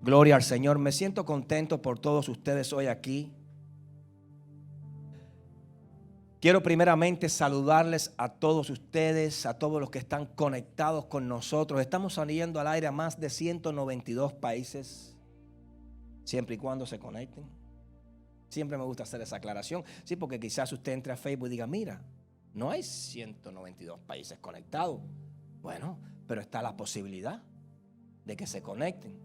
Gloria al Señor. Me siento contento por todos ustedes hoy aquí. Quiero primeramente saludarles a todos ustedes, a todos los que están conectados con nosotros. Estamos saliendo al aire a más de 192 países, siempre y cuando se conecten. Siempre me gusta hacer esa aclaración. Sí, porque quizás usted entre a Facebook y diga, mira, no hay 192 países conectados. Bueno, pero está la posibilidad de que se conecten.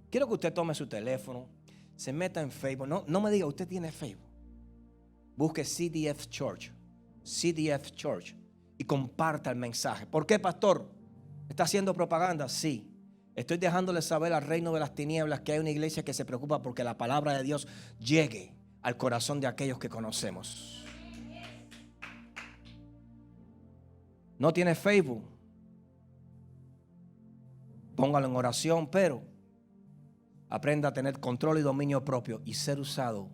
Quiero que usted tome su teléfono, se meta en Facebook. No me diga, usted tiene Facebook. Busque CDF Church y comparta el mensaje. ¿Por qué, pastor? ¿Está haciendo propaganda? Sí. Estoy dejándole saber al reino de las tinieblas que hay una iglesia que se preocupa porque la palabra de Dios llegue al corazón de aquellos que conocemos. ¿No tiene Facebook? Póngalo en oración, pero aprenda a tener control y dominio propio y ser usado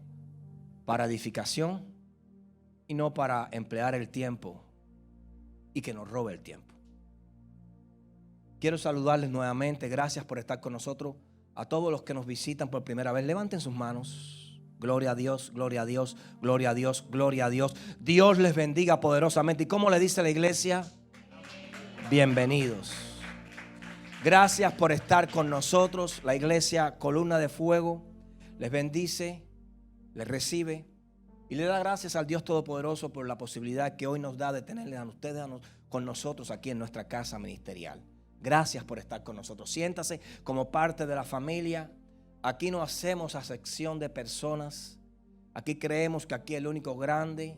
para edificación y no para emplear el tiempo y que nos robe el tiempo. Quiero saludarles nuevamente. Gracias por estar con nosotros. A todos los que nos visitan por primera vez, levanten sus manos. Gloria a Dios, gloria a Dios, gloria a Dios, gloria a Dios. Dios les bendiga poderosamente. ¿Y cómo le dice la iglesia? Bienvenidos. Gracias por estar con nosotros. La iglesia Columna de Fuego les bendice, les recibe y le da gracias al Dios Todopoderoso por la posibilidad que hoy nos da de tenerle a ustedes con nosotros aquí en nuestra casa ministerial. Gracias por estar con nosotros. Siéntase como parte de la familia. Aquí no hacemos acepción de personas. Aquí creemos que aquí el único grande,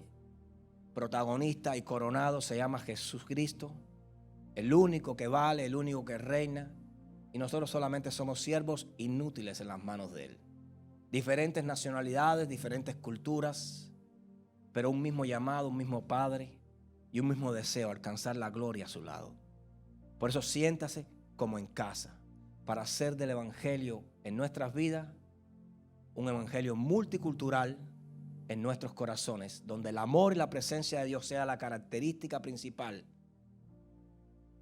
protagonista y coronado se llama Jesucristo. El único que vale, el único que reina. Y nosotros solamente somos siervos inútiles en las manos de Él. Diferentes nacionalidades, diferentes culturas, pero un mismo llamado, un mismo Padre y un mismo deseo, alcanzar la gloria a su lado. Por eso siéntase como en casa, para hacer del evangelio en nuestras vidas un evangelio multicultural en nuestros corazones, donde el amor y la presencia de Dios sea la característica principal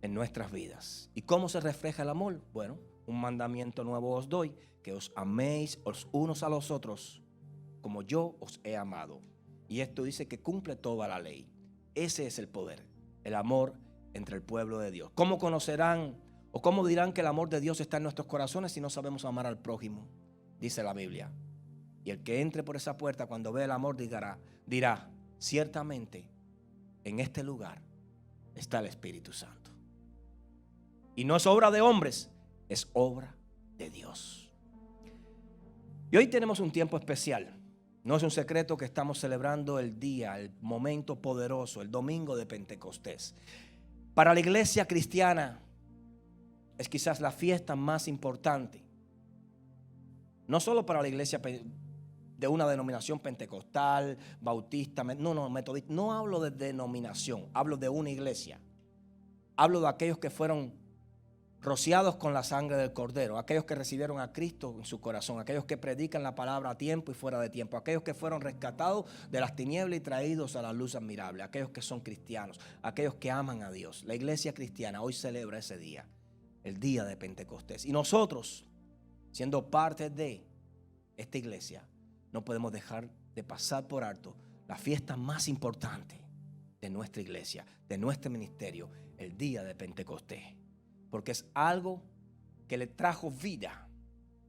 en nuestras vidas. ¿Y cómo se refleja el amor? Bueno, un mandamiento nuevo os doy, que os améis los unos a los otros como yo os he amado. Y esto dice que cumple toda la ley. Ese es el poder, el amor entre el pueblo de Dios. ¿Cómo conocerán o cómo dirán que el amor de Dios está en nuestros corazones si no sabemos amar al prójimo? Dice la Biblia. Y el que entre por esa puerta cuando ve el amor dirá, ciertamente en este lugar está el Espíritu Santo. Y no es obra de hombres, es obra de Dios. Y hoy tenemos un tiempo especial. No es un secreto que estamos celebrando el día, el momento poderoso, el domingo de Pentecostés. Para la iglesia cristiana es quizás la fiesta más importante. No solo para la iglesia de una denominación pentecostal, bautista, metodista. No hablo de denominación, hablo de una iglesia. Hablo de aquellos que fueron rociados con la sangre del Cordero, aquellos que recibieron a Cristo en su corazón, aquellos que predican la palabra a tiempo y fuera de tiempo, aquellos que fueron rescatados de las tinieblas y traídos a la luz admirable, aquellos que son cristianos, aquellos que aman a Dios. La iglesia cristiana hoy celebra ese día, el día de Pentecostés. Y nosotros, siendo parte de esta iglesia, no podemos dejar de pasar por alto la fiesta más importante de nuestra iglesia, de nuestro ministerio, el día de Pentecostés. Porque es algo que le trajo vida.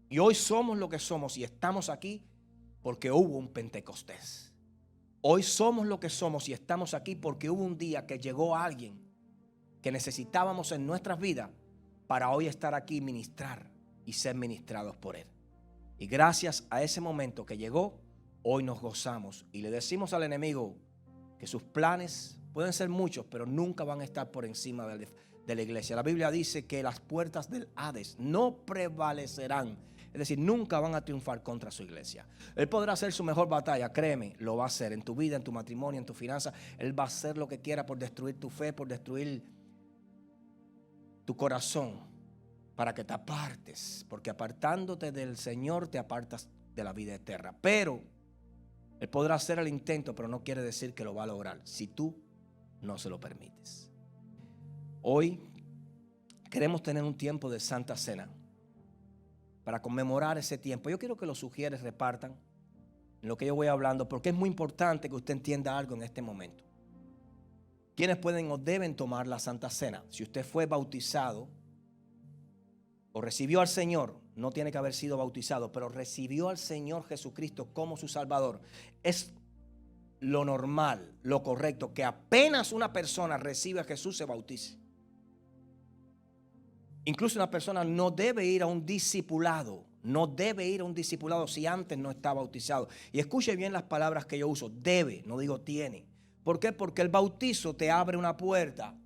Y hoy somos lo que somos y estamos aquí porque hubo un Pentecostés. Hoy somos lo que somos y estamos aquí porque hubo un día que llegó alguien que necesitábamos en nuestras vidas para hoy estar aquí y ministrar y ser ministrados por Él. Y gracias a ese momento que llegó, hoy nos gozamos y le decimos al enemigo que sus planes pueden ser muchos, pero nunca van a estar por encima de la iglesia. La Biblia dice que las puertas del Hades no prevalecerán, es decir, nunca van a triunfar contra su iglesia. Él podrá hacer su mejor batalla, créeme, lo va a hacer en tu vida, en tu matrimonio, en tu finanza. Él va a hacer lo que quiera por destruir tu fe, por destruir tu corazón, para que te apartes, porque apartándote del Señor te apartas de la vida eterna. Pero Él podrá hacer el intento, pero no quiere decir que lo va a lograr si tú no se lo permites. Hoy queremos tener un tiempo de Santa Cena. para conmemorar ese tiempo, yo quiero que los sugieres repartan en lo que yo voy hablando, porque es muy importante que usted entienda algo en este momento. ¿Quiénes pueden o deben tomar la Santa Cena? Si usted fue bautizado o recibió al Señor, no tiene que haber sido bautizado, pero recibió al Señor Jesucristo como su Salvador. Es lo normal, lo correcto, que apenas una persona recibe a Jesús se bautice. Incluso una persona no debe ir a un discipulado, no debe ir a un discipulado si antes no está bautizado. Y escuche bien las palabras que yo uso, debe, no digo tiene. ¿Por qué? Porque el bautizo te abre una puerta.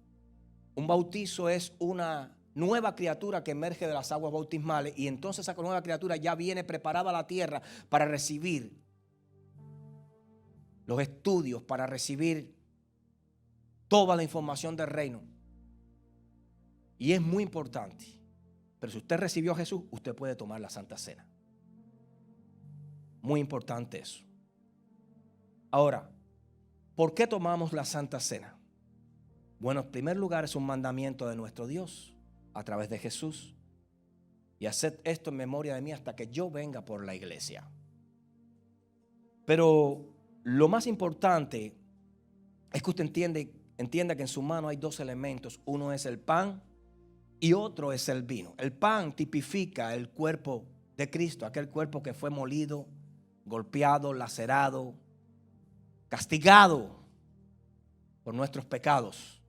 Un bautizo es una nueva criatura que emerge de las aguas bautismales y entonces esa nueva criatura ya viene preparada a la tierra para recibir los estudios, para recibir toda la información del reino. Y es muy importante. Pero si usted recibió a Jesús, usted puede tomar la Santa Cena. Muy importante eso. Ahora, ¿por qué tomamos la Santa Cena? Bueno, en primer lugar es un mandamiento de nuestro Dios a través de Jesús. Y haced esto en memoria de mí hasta que yo venga por la iglesia. Pero lo más importante es que usted entienda que en su mano hay dos elementos. Uno es el pan y otro es el vino. El pan tipifica el cuerpo de Cristo, aquel cuerpo que fue molido, golpeado, lacerado, castigado por nuestros pecados,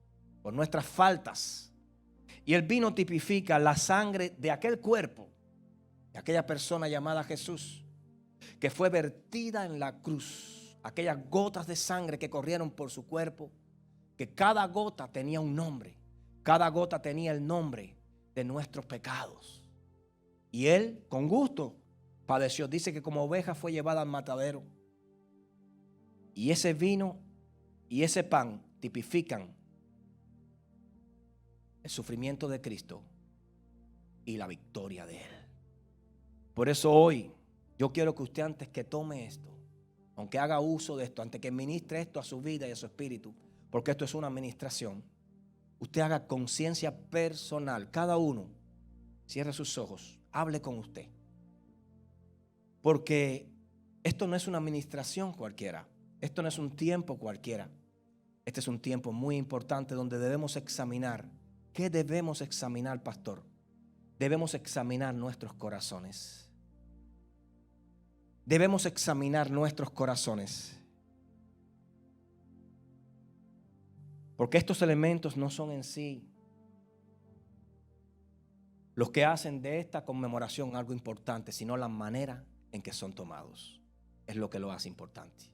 por nuestras faltas. Y el vino tipifica la sangre de aquel cuerpo, de aquella persona llamada Jesús, que fue vertida en la cruz. Aquellas gotas de sangre que corrieron por su cuerpo, que cada gota tenía un nombre. Cada gota tenía el nombre de nuestros pecados. Y Él, con gusto, padeció. Dice que como oveja fue llevada al matadero. Y ese vino y ese pan tipifican el sufrimiento de Cristo y la victoria de Él. Por eso hoy yo quiero que usted, antes que tome esto, aunque haga uso de esto, antes que ministre esto a su vida y a su espíritu, porque esto es una administración, usted haga conciencia personal. Cada uno cierre sus ojos, hable con usted. Porque esto no es una administración cualquiera. Esto no es un tiempo cualquiera. Este es un tiempo muy importante donde debemos examinar. ¿Qué debemos examinar, pastor? Debemos examinar nuestros corazones. Debemos examinar nuestros corazones. Porque estos elementos no son en sí los que hacen de esta conmemoración algo importante, sino la manera en que son tomados. Es lo que lo hace importante.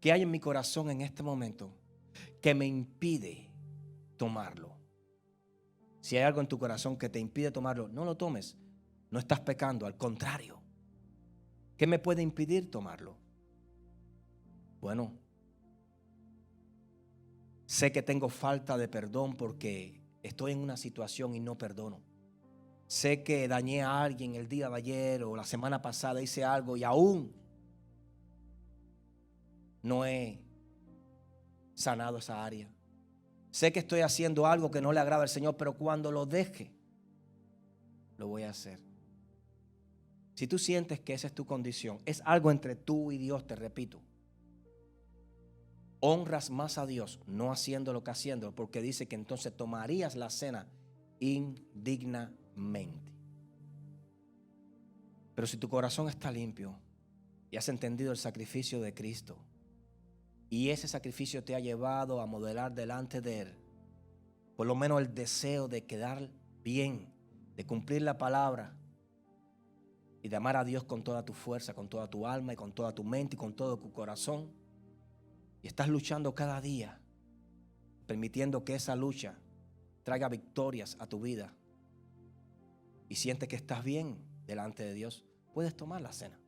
¿Qué hay en mi corazón en este momento que me impide tomarlo? Si hay algo en tu corazón que te impide tomarlo, no lo tomes. No estás pecando, al contrario. ¿Qué me puede impedir tomarlo? Bueno, sé que tengo falta de perdón porque estoy en una situación y no perdono. Sé que dañé a alguien el día de ayer o la semana pasada, hice algo y aún no he sanado esa área. Sé que estoy haciendo algo que no le agrada al Señor, pero cuando lo deje, lo voy a hacer. Si tú sientes que esa es tu condición, es algo entre tú y Dios, te repito. Honras más a Dios no haciendo lo que haciendo, porque dice que entonces tomarías la cena indignamente. Pero si tu corazón está limpio y has entendido el sacrificio de Cristo, y ese sacrificio te ha llevado a modelar delante de Él, por lo menos el deseo de quedar bien, de cumplir la palabra y de amar a Dios con toda tu fuerza, con toda tu alma y con toda tu mente y con todo tu corazón. Y estás luchando cada día, permitiendo que esa lucha traiga victorias a tu vida. Y sientes que estás bien delante de Dios, puedes tomar la cena.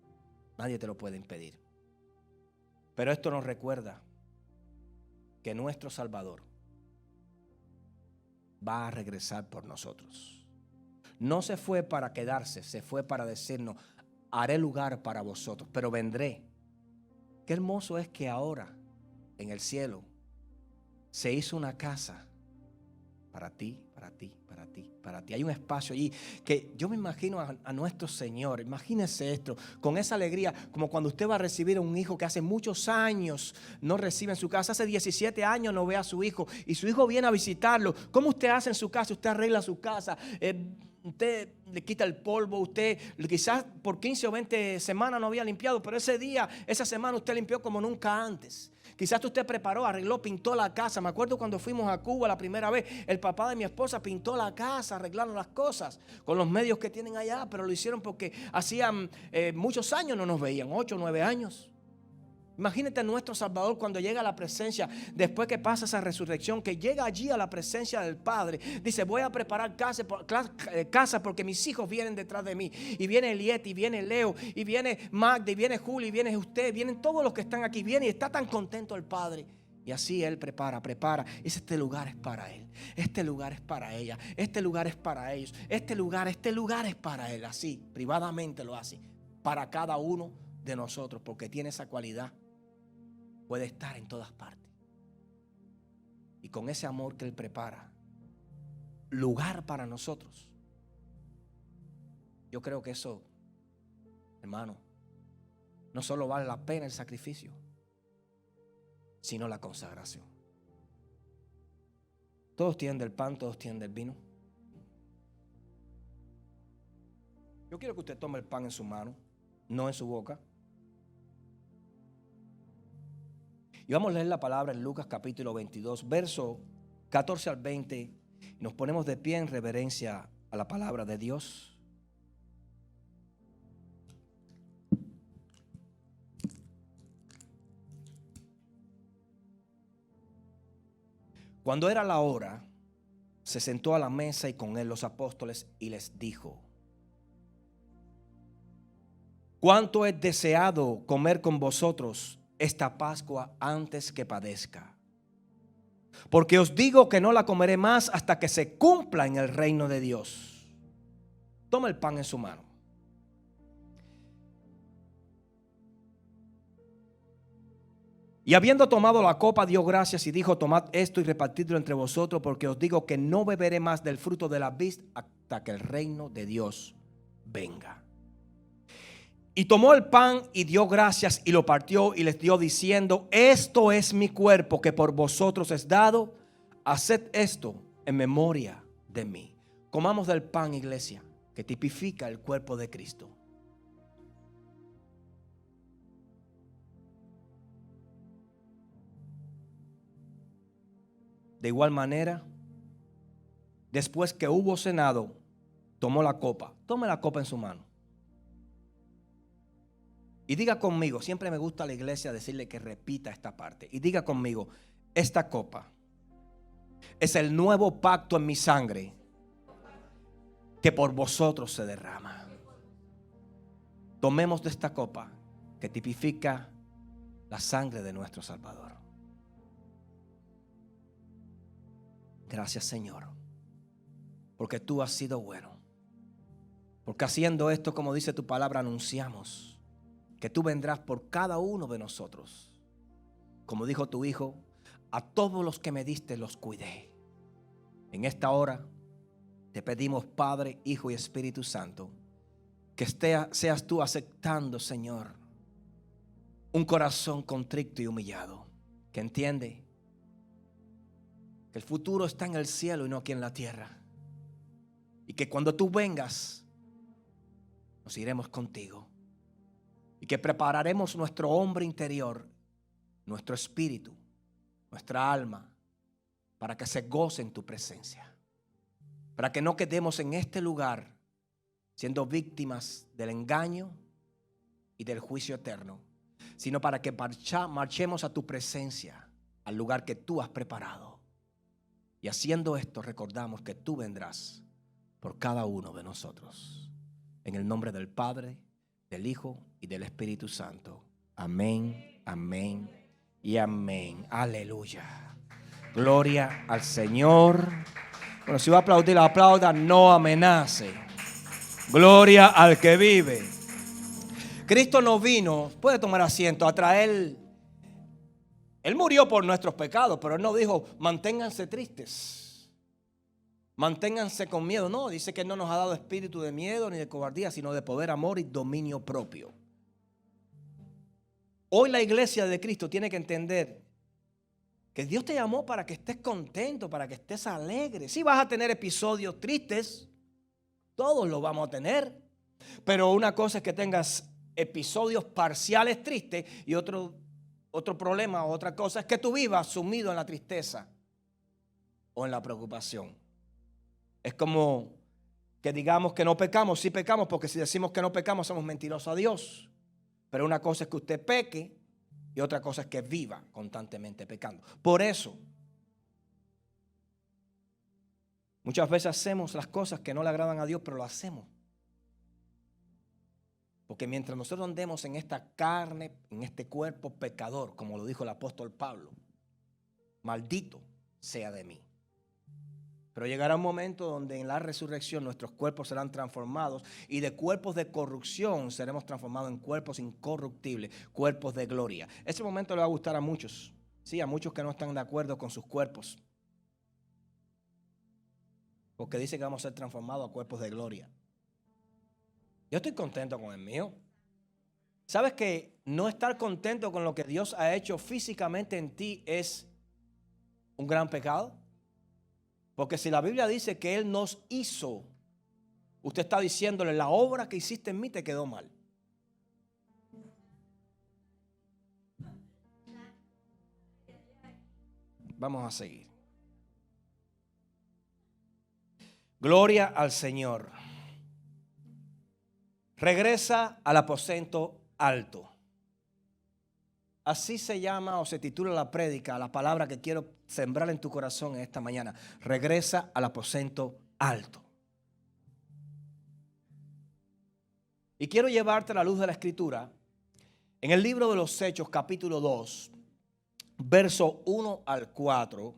Nadie te lo puede impedir. Pero esto nos recuerda que nuestro Salvador va a regresar por nosotros. No se fue para quedarse, se fue para decirnos: haré lugar para vosotros, pero vendré. Qué hermoso es que ahora en el cielo se hizo una casa para ti, para ti, para ti, para ti. Hay un espacio allí que yo me imagino a nuestro Señor. Imagínese esto, con esa alegría, como cuando usted va a recibir a un hijo que hace muchos años no recibe en su casa. Hace 17 años no ve a su hijo y su hijo viene a visitarlo. ¿Cómo usted hace en su casa? Usted arregla su casa. Usted le quita el polvo, usted quizás por 15 o 20 semanas no había limpiado, pero ese día, esa semana usted limpió como nunca antes. Quizás usted preparó, arregló, pintó la casa. Me acuerdo cuando fuimos a Cuba la primera vez, el papá de mi esposa pintó la casa, arreglaron las cosas con los medios que tienen allá, pero lo hicieron porque hacían muchos años no nos veían, 8 o 9 años. Imagínate a nuestro Salvador cuando llega a la presencia, después que pasa esa resurrección, que llega allí a la presencia del Padre. Dice, voy a preparar casa porque mis hijos vienen detrás de mí. Y viene Eliet, y viene Leo, y viene Magda, y viene Julio, y viene usted, vienen todos los que están aquí. Viene y está tan contento el Padre. Y así Él prepara. Dice, este lugar es para Él. Este lugar es para ella. Este lugar es para ellos. Este lugar es para Él. Así, privadamente lo hace. Para cada uno de nosotros, porque tiene esa cualidad. Puede estar en todas partes. Y con ese amor que Él prepara, lugar para nosotros. Yo creo que eso, hermano, no solo vale la pena el sacrificio, sino la consagración. Todos tienen del pan, todos tienen del vino. Yo quiero que usted tome el pan en su mano, no en su boca. Y vamos a leer la palabra en Lucas capítulo 22, verso 14 al 20. Y nos ponemos de pie en reverencia a la palabra de Dios. Cuando era la hora, se sentó a la mesa y con él los apóstoles y les dijo: ¿cuánto he deseado comer con vosotros esta Pascua antes que padezca? Porque os digo que no la comeré más hasta que se cumpla en el reino de Dios. Toma el pan en su mano. Y habiendo tomado la copa, dio gracias y dijo: tomad esto y repartidlo entre vosotros, porque os digo que no beberé más del fruto de la vid hasta que el reino de Dios venga. Y tomó el pan y dio gracias y lo partió y les dio diciendo: esto es mi cuerpo que por vosotros es dado, haced esto en memoria de mí. Comamos del pan, iglesia, que tipifica el cuerpo de Cristo. De igual manera, después que hubo cenado, tomó la copa. Tome la copa en su mano. Y diga conmigo, siempre me gusta a la iglesia decirle que repita esta parte. Y diga conmigo: esta copa es el nuevo pacto en mi sangre que por vosotros se derrama. Tomemos de esta copa que tipifica la sangre de nuestro Salvador. Gracias, Señor, porque tú has sido bueno. Porque haciendo esto, como dice tu palabra, anunciamos que tú vendrás por cada uno de nosotros. Como dijo tu Hijo: a todos los que me diste los cuidé. En esta hora te pedimos, Padre, Hijo y Espíritu Santo, que seas tú aceptando, Señor, un corazón contrito y humillado, que entiende que el futuro está en el cielo y no aquí en la tierra. Y que cuando tú vengas, nos iremos contigo. Y que prepararemos nuestro hombre interior, nuestro espíritu, nuestra alma, para que se goce en tu presencia. Para que no quedemos en este lugar siendo víctimas del engaño y del juicio eterno, sino para que marchemos a tu presencia, al lugar que tú has preparado. Y haciendo esto, recordamos que tú vendrás por cada uno de nosotros. En el nombre del Padre, del Hijo y del Espíritu Santo. Amén, amén y amén. Aleluya. Gloria al Señor. Bueno, si va a aplaudir, aplauda, no amenace. Gloria al que vive. Cristo no vino, puede tomar asiento, a traer. Él murió por nuestros pecados, pero Él no dijo: manténganse tristes. Manténganse con miedo. No, dice que no nos ha dado espíritu de miedo ni de cobardía, sino de poder, amor y dominio propio. Hoy la iglesia de Cristo tiene que entender que Dios te llamó para que estés contento, para que estés alegre. Sí vas a tener episodios tristes, todos los vamos a tener, pero una cosa es que tengas episodios parciales tristes y otro problema, otra cosa es que tú vivas sumido en la tristeza o en la preocupación. Es como que digamos que no pecamos, sí pecamos, porque si decimos que no pecamos somos mentirosos a Dios. Pero una cosa es que usted peque y otra cosa es que viva constantemente pecando. Por eso, muchas veces hacemos las cosas que no le agradan a Dios, pero lo hacemos. Porque mientras nosotros andemos en esta carne, en este cuerpo pecador, como lo dijo el apóstol Pablo, maldito sea de mí. Pero llegará un momento donde en la resurrección nuestros cuerpos serán transformados y de cuerpos de corrupción seremos transformados en cuerpos incorruptibles, cuerpos de gloria. Ese momento le va a gustar a muchos, sí, a muchos que no están de acuerdo con sus cuerpos. Porque dice que vamos a ser transformados a cuerpos de gloria. Yo estoy contento con el mío. ¿Sabes que no estar contento con lo que Dios ha hecho físicamente en ti es un gran pecado? Porque si la Biblia dice que Él nos hizo, usted está diciéndole, la obra que hiciste en mí te quedó mal. Vamos a seguir. Gloria al Señor. Regresa al aposento alto. Así se llama o se titula la prédica, la palabra que quiero sembrar en tu corazón en esta mañana. Regresa al aposento alto. Y quiero llevarte a la luz de la Escritura en el libro de los Hechos, capítulo 2, verso 1 al 4.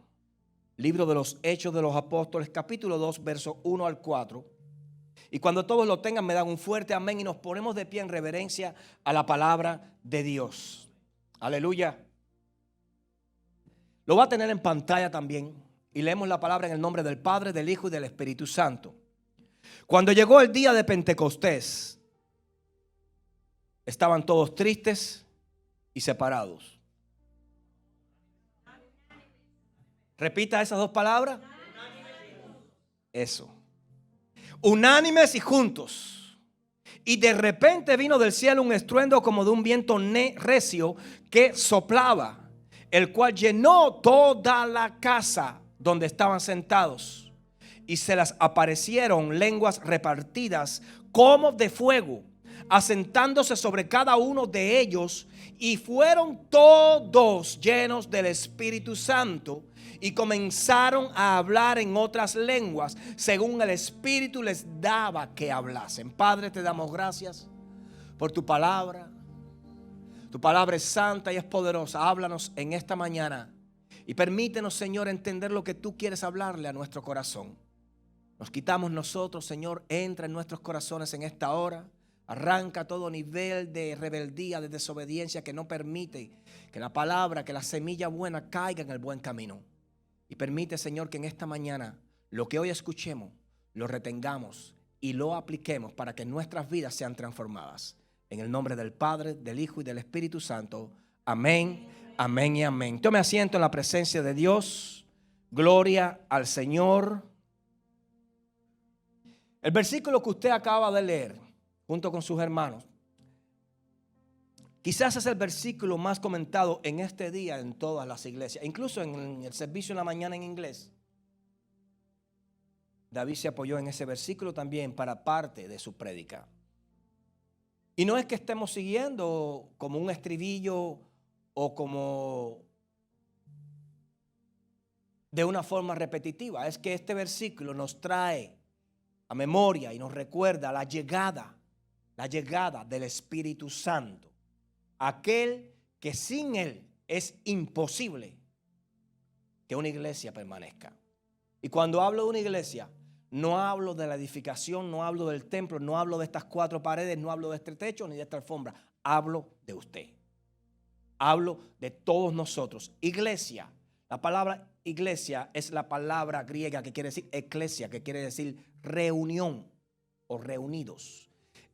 Libro de los Hechos de los Apóstoles, capítulo 2, verso 1 al 4. Y cuando todos lo tengan, me dan un fuerte amén y nos ponemos de pie en reverencia a la palabra de Dios. Aleluya. Lo va a tener en pantalla también. Y leemos la palabra en el nombre del Padre, del Hijo y del Espíritu Santo. Cuando llegó el día de Pentecostés, estaban todos tristes y separados. Repita esas dos palabras. Eso. Unánimes y juntos. Y de repente vino del cielo un estruendo como de un viento recio que soplaba, el cual llenó toda la casa donde estaban sentados. Y se les aparecieron lenguas repartidas como de fuego, asentándose sobre cada uno de ellos. Y fueron todos llenos del Espíritu Santo y comenzaron a hablar en otras lenguas según el Espíritu les daba que hablasen. Padre, te damos gracias por tu palabra. Tu palabra es santa y es poderosa. Háblanos en esta mañana y permítenos, Señor, entender lo que tú quieres hablarle a nuestro corazón. Nos quitamos nosotros, Señor, entra en nuestros corazones en esta hora. Arranca todo nivel de rebeldía, de desobediencia que no permite que la palabra, que la semilla buena caiga en el buen camino. Y permite, Señor, que en esta mañana lo que hoy escuchemos, lo retengamos y lo apliquemos para que nuestras vidas sean transformadas. En el nombre del Padre, del Hijo y del Espíritu Santo. Amén, amén y amén. Tome asiento en la presencia de Dios. Gloria al Señor. El versículo que usted acaba de leer junto con sus hermanos, quizás es el versículo más comentado en este día en todas las iglesias, incluso en el servicio en la mañana en inglés. David se apoyó en ese versículo también para parte de su prédica. Y no es que estemos siguiendo como un estribillo o como de una forma repetitiva, es que este versículo nos trae a memoria y nos recuerda la llegada del Espíritu Santo. Aquel que sin Él es imposible que una iglesia permanezca. Y cuando hablo de una iglesia, no hablo de la edificación, no hablo del templo, no hablo de estas 4 paredes, no hablo de este techo ni de esta alfombra. Hablo de usted. Hablo de todos nosotros. Iglesia, La palabra iglesia es la palabra griega que quiere decir eclesia, que quiere decir reunión o reunidos.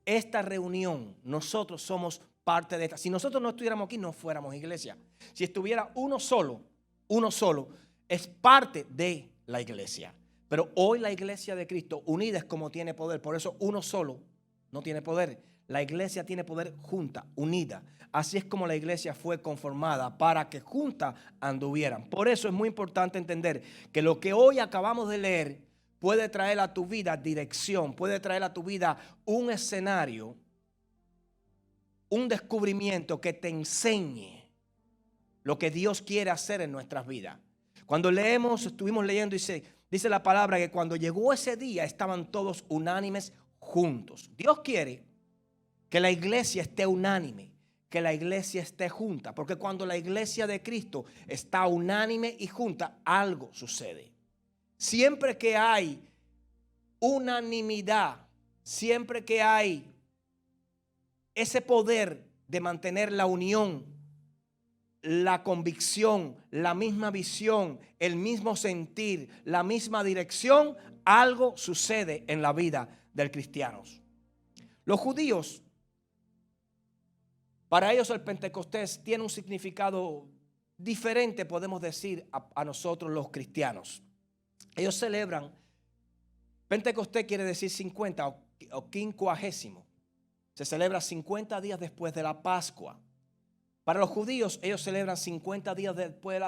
Esta reunión, nosotros somos parte de esta. Si nosotros no estuviéramos aquí, no fuéramos iglesia. Si estuviera uno solo, es parte de la iglesia. Pero hoy la iglesia de Cristo unida es como tiene poder. Por eso uno solo no tiene poder. La iglesia tiene poder junta, unida. Así es como la iglesia fue conformada para que juntas anduvieran. Por eso es muy importante entender que lo que hoy acabamos de leer puede traer a tu vida dirección, puede traer a tu vida un escenario, un descubrimiento que te enseñe lo que Dios quiere hacer en nuestras vidas. Cuando leemos, estuvimos leyendo, dice la palabra que cuando llegó ese día estaban todos unánimes juntos. Dios quiere que la iglesia esté unánime, que la iglesia esté junta, porque cuando la iglesia de Cristo está unánime y junta, algo sucede. Siempre que hay unanimidad, siempre que hay ese poder de mantener la unión, la convicción, la misma visión, el mismo sentir, la misma dirección, algo sucede en la vida del cristiano. Los judíos, para ellos el Pentecostés tiene un significado diferente, podemos decir, a nosotros los cristianos. Ellos celebran, Pentecostés quiere decir 50 o quincuagésimo. Se celebra 50 días después de la Pascua. Para los judíos, ellos celebran 50 días después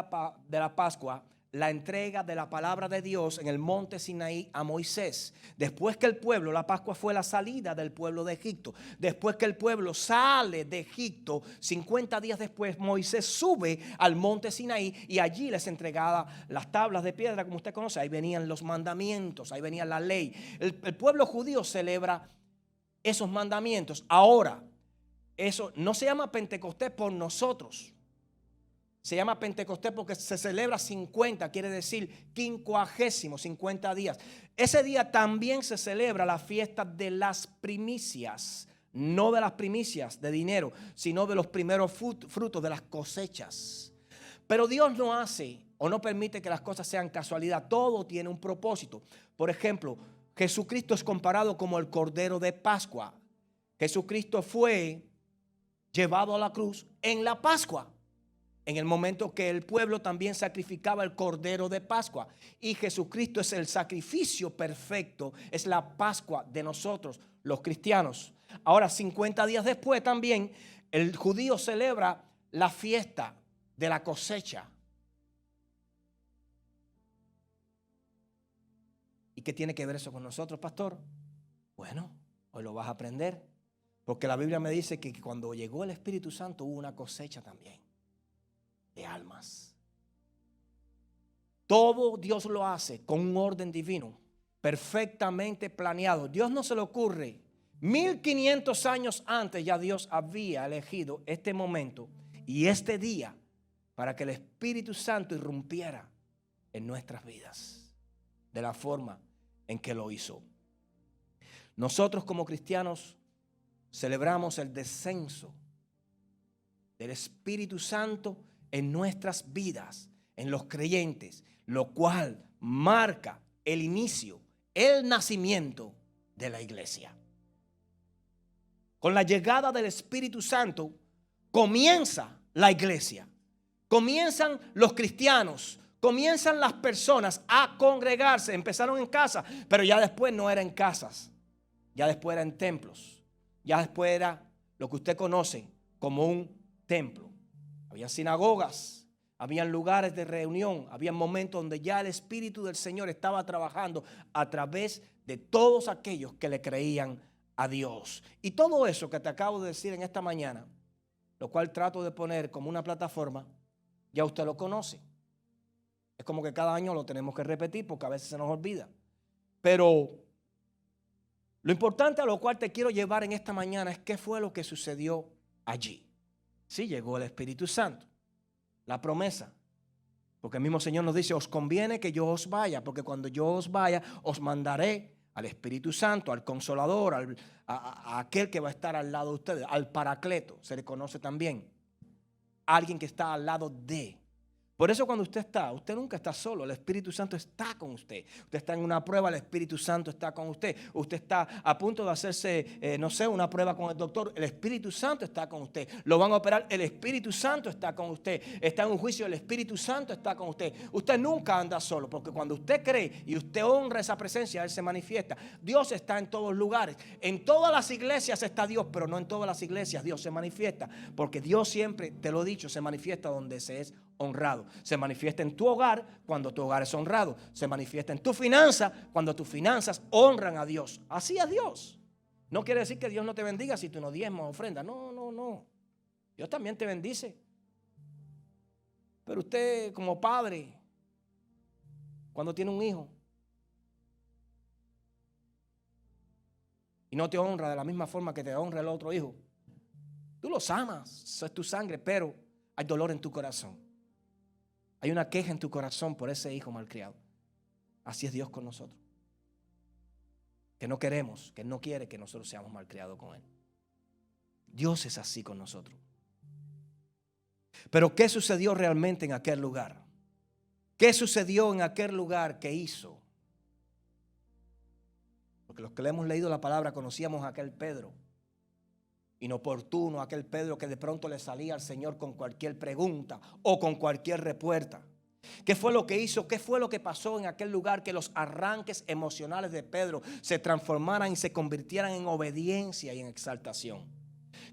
de la Pascua la entrega de la palabra de Dios en el monte Sinaí a Moisés. Después que el pueblo, la Pascua fue la salida del pueblo de Egipto. Después que el pueblo sale de Egipto, 50 días después, Moisés sube al monte Sinaí y allí les entregaba las tablas de piedra, como usted conoce. Ahí venían los mandamientos, ahí venía la ley. El pueblo judío celebra esos mandamientos. Ahora, eso no se llama Pentecostés por nosotros. Se llama Pentecostés porque se celebra 50, quiere decir quincuagésimo, 50 días. Ese día también se celebra la fiesta de las primicias, no de las primicias de dinero, sino de los primeros frutos de las cosechas. Pero Dios no hace o no permite que las cosas sean casualidad, todo tiene un propósito. Por ejemplo, Jesucristo es comparado como el Cordero de Pascua. Jesucristo fue llevado a la cruz en la Pascua, en el momento que el pueblo también sacrificaba el Cordero de Pascua. Y Jesucristo es el sacrificio perfecto, es la Pascua de nosotros, los cristianos. Ahora, 50 días después también, el judío celebra la fiesta de la cosecha. ¿Y qué tiene que ver eso con nosotros, pastor? Bueno, hoy lo vas a aprender. Porque la Biblia me dice que cuando llegó el Espíritu Santo hubo una cosecha también de almas. Todo Dios lo hace con un orden divino, perfectamente planeado. Dios no se le ocurre. 1500 años antes ya Dios había elegido este momento y este día para que el Espíritu Santo irrumpiera en nuestras vidas de la forma en que lo hizo. Nosotros como cristianos celebramos el descenso del Espíritu Santo en nuestras vidas, en los creyentes, lo cual marca el inicio, el nacimiento de la iglesia. Con la llegada del Espíritu Santo comienza la iglesia, comienzan los cristianos, comienzan las personas a congregarse. Empezaron en casa, pero ya después no era en casas, ya después era en templos. Ya después era lo que usted conoce como un templo. Había sinagogas, habían lugares de reunión, había momentos donde ya el Espíritu del Señor estaba trabajando a través de todos aquellos que le creían a Dios. Y todo eso que te acabo de decir en esta mañana, lo cual trato de poner como una plataforma, ya usted lo conoce. Es como que cada año lo tenemos que repetir porque a veces se nos olvida. Pero lo importante a lo cual te quiero llevar en esta mañana es qué fue lo que sucedió allí. Sí, llegó el Espíritu Santo, la promesa. Porque el mismo Señor nos dice, os conviene que yo os vaya, porque cuando yo os vaya, os mandaré al Espíritu Santo, al Consolador, a aquel que va a estar al lado de ustedes, al Paracleto, se le conoce también. Alguien que está al lado de. Por eso cuando usted nunca está solo. El Espíritu Santo está con usted. Usted está en una prueba, el Espíritu Santo está con usted. Usted está a punto de hacerse, una prueba con el doctor. El Espíritu Santo está con usted. Lo van a operar, el Espíritu Santo está con usted. Está en un juicio, el Espíritu Santo está con usted. Usted nunca anda solo, porque cuando usted cree y usted honra esa presencia, Él se manifiesta. Dios está en todos lugares. En todas las iglesias está Dios, pero no en todas las iglesias Dios se manifiesta. Porque Dios siempre, te lo he dicho, se manifiesta donde se es honrado. Se manifiesta en tu hogar cuando tu hogar es honrado. Se manifiesta en tu finanza cuando tus finanzas honran a Dios. Así es Dios. No quiere decir que Dios no te bendiga si tú no diezmas, ofrendas. No. Dios también te bendice. Pero usted como padre, cuando tiene un hijo y no te honra de la misma forma que te honra el otro hijo, tú los amas, eso es tu sangre, pero hay dolor en tu corazón. Hay una queja en tu corazón por ese hijo malcriado. Así es Dios con nosotros. Que no queremos, que Él no quiere que nosotros seamos malcriados con Él. Dios es así con nosotros. Pero ¿qué sucedió realmente en aquel lugar? ¿Qué sucedió en aquel lugar que hizo? Porque los que le hemos leído la palabra conocíamos a aquel Pedro inoportuno, aquel Pedro que de pronto le salía al Señor con cualquier pregunta o con cualquier respuesta. ¿Qué fue lo que hizo? ¿Qué fue lo que pasó en aquel lugar que los arranques emocionales de Pedro se transformaran y se convirtieran en obediencia y en exaltación?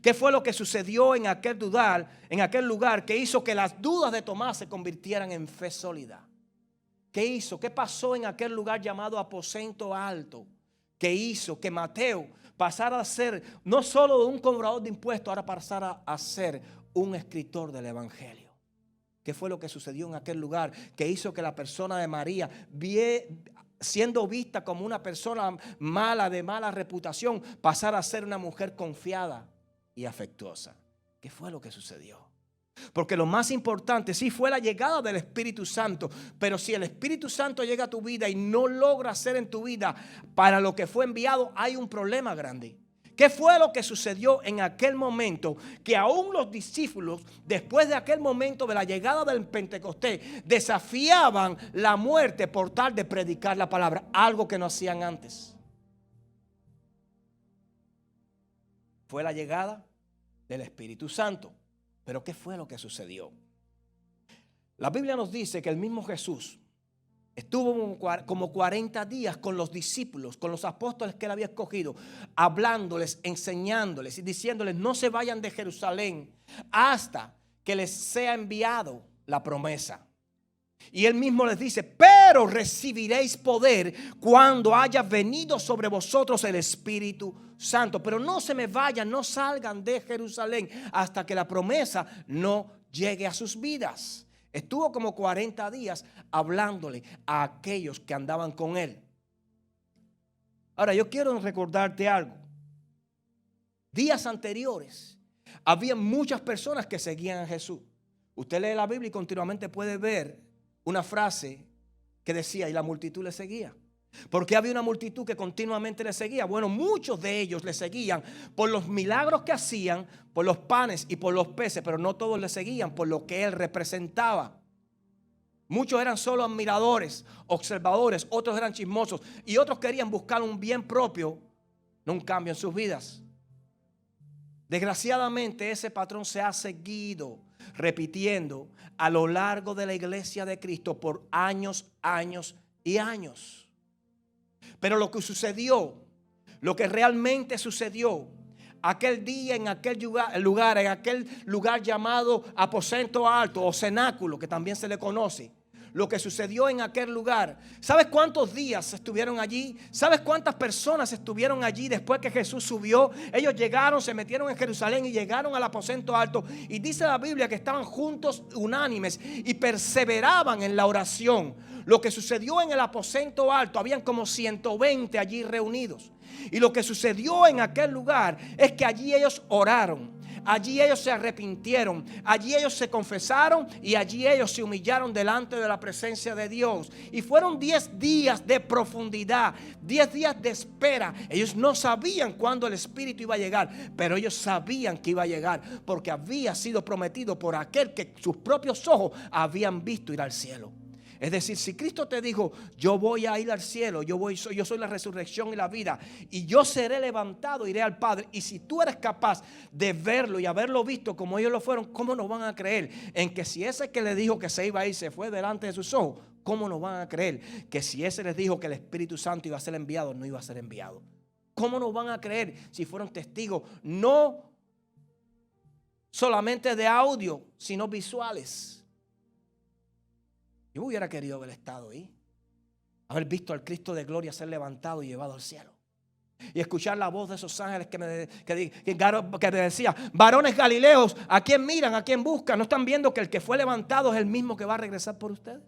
¿Qué fue lo que sucedió en aquel lugar que hizo que las dudas de Tomás se convirtieran en fe sólida? ¿Qué hizo? ¿Qué pasó en aquel lugar llamado aposento alto? ¿Qué hizo que Mateo pasara a ser no solo un cobrador de impuestos, ahora pasara a ser un escritor del evangelio? ¿Qué fue lo que sucedió en aquel lugar que hizo que la persona de María, siendo vista como una persona mala, de mala reputación, pasara a ser una mujer confiada y afectuosa? ¿Qué fue lo que sucedió? Porque lo más importante sí fue la llegada del Espíritu Santo. Pero si el Espíritu Santo llega a tu vida y no logra hacer en tu vida para lo que fue enviado, hay un problema grande. ¿Qué fue lo que sucedió en aquel momento? Que aún los discípulos, después de aquel momento de la llegada del Pentecostés, desafiaban la muerte por tal de predicar la palabra. Algo que no hacían antes. Fue la llegada del Espíritu Santo. Pero ¿qué fue lo que sucedió? La Biblia nos dice que el mismo Jesús estuvo como 40 días con los discípulos, con los apóstoles que Él había escogido, hablándoles, enseñándoles y diciéndoles: no se vayan de Jerusalén hasta que les sea enviado la promesa. Y Él mismo les dice: pero recibiréis poder cuando haya venido sobre vosotros el Espíritu Santo. Pero no se me vayan, no salgan de Jerusalén hasta que la promesa no llegue a sus vidas. Estuvo como 40 días hablándole a aquellos que andaban con Él. Ahora yo quiero recordarte algo. Días anteriores había muchas personas que seguían a Jesús. Usted lee la Biblia y continuamente puede ver una frase que decía: y la multitud le seguía. ¿Por qué había una multitud que continuamente le seguía? Bueno, muchos de ellos le seguían por los milagros que hacían, por los panes y por los peces, pero no todos le seguían por lo que Él representaba. Muchos eran solo admiradores, observadores, otros eran chismosos y otros querían buscar un bien propio, no un cambio en sus vidas. Desgraciadamente ese patrón se ha seguido repitiendo a lo largo de la iglesia de Cristo por años y años. Pero lo que sucedió, lo que realmente sucedió aquel día en aquel lugar, en aquel lugar llamado aposento alto o cenáculo, que también se le conoce, lo que sucedió en aquel lugar. ¿Sabes cuántos días estuvieron allí? ¿Sabes cuántas personas estuvieron allí después que Jesús subió? Ellos llegaron, se metieron en Jerusalén y llegaron al aposento alto. Y dice la Biblia que estaban juntos, unánimes, y perseveraban en la oración. Lo que sucedió en el aposento alto, habían como 120 allí reunidos. Y lo que sucedió en aquel lugar es que allí ellos oraron. Allí ellos se arrepintieron, allí ellos se confesaron y allí ellos se humillaron delante de la presencia de Dios. Y fueron 10 días de profundidad, 10 días de espera. Ellos no sabían cuándo el Espíritu iba a llegar, pero ellos sabían que iba a llegar porque había sido prometido por aquel que sus propios ojos habían visto ir al cielo. Es decir, si Cristo te dijo, yo voy a ir al cielo, yo soy la resurrección y la vida, y yo seré levantado, iré al Padre. Y si tú eres capaz de verlo y haberlo visto como ellos lo fueron, ¿cómo no van a creer en que si ese que le dijo que se iba a ir se fue delante de sus ojos? ¿Cómo no van a creer que si ese les dijo que el Espíritu Santo iba a ser enviado, no iba a ser enviado? ¿Cómo no van a creer si fueron testigos no solamente de audio, sino visuales? Yo hubiera querido haber estado ahí, haber visto al Cristo de gloria ser levantado y llevado al cielo, y escuchar la voz de esos ángeles que me decía, varones galileos, ¿a quién miran? ¿A quién buscan? ¿No están viendo que el que fue levantado es el mismo que va a regresar por ustedes?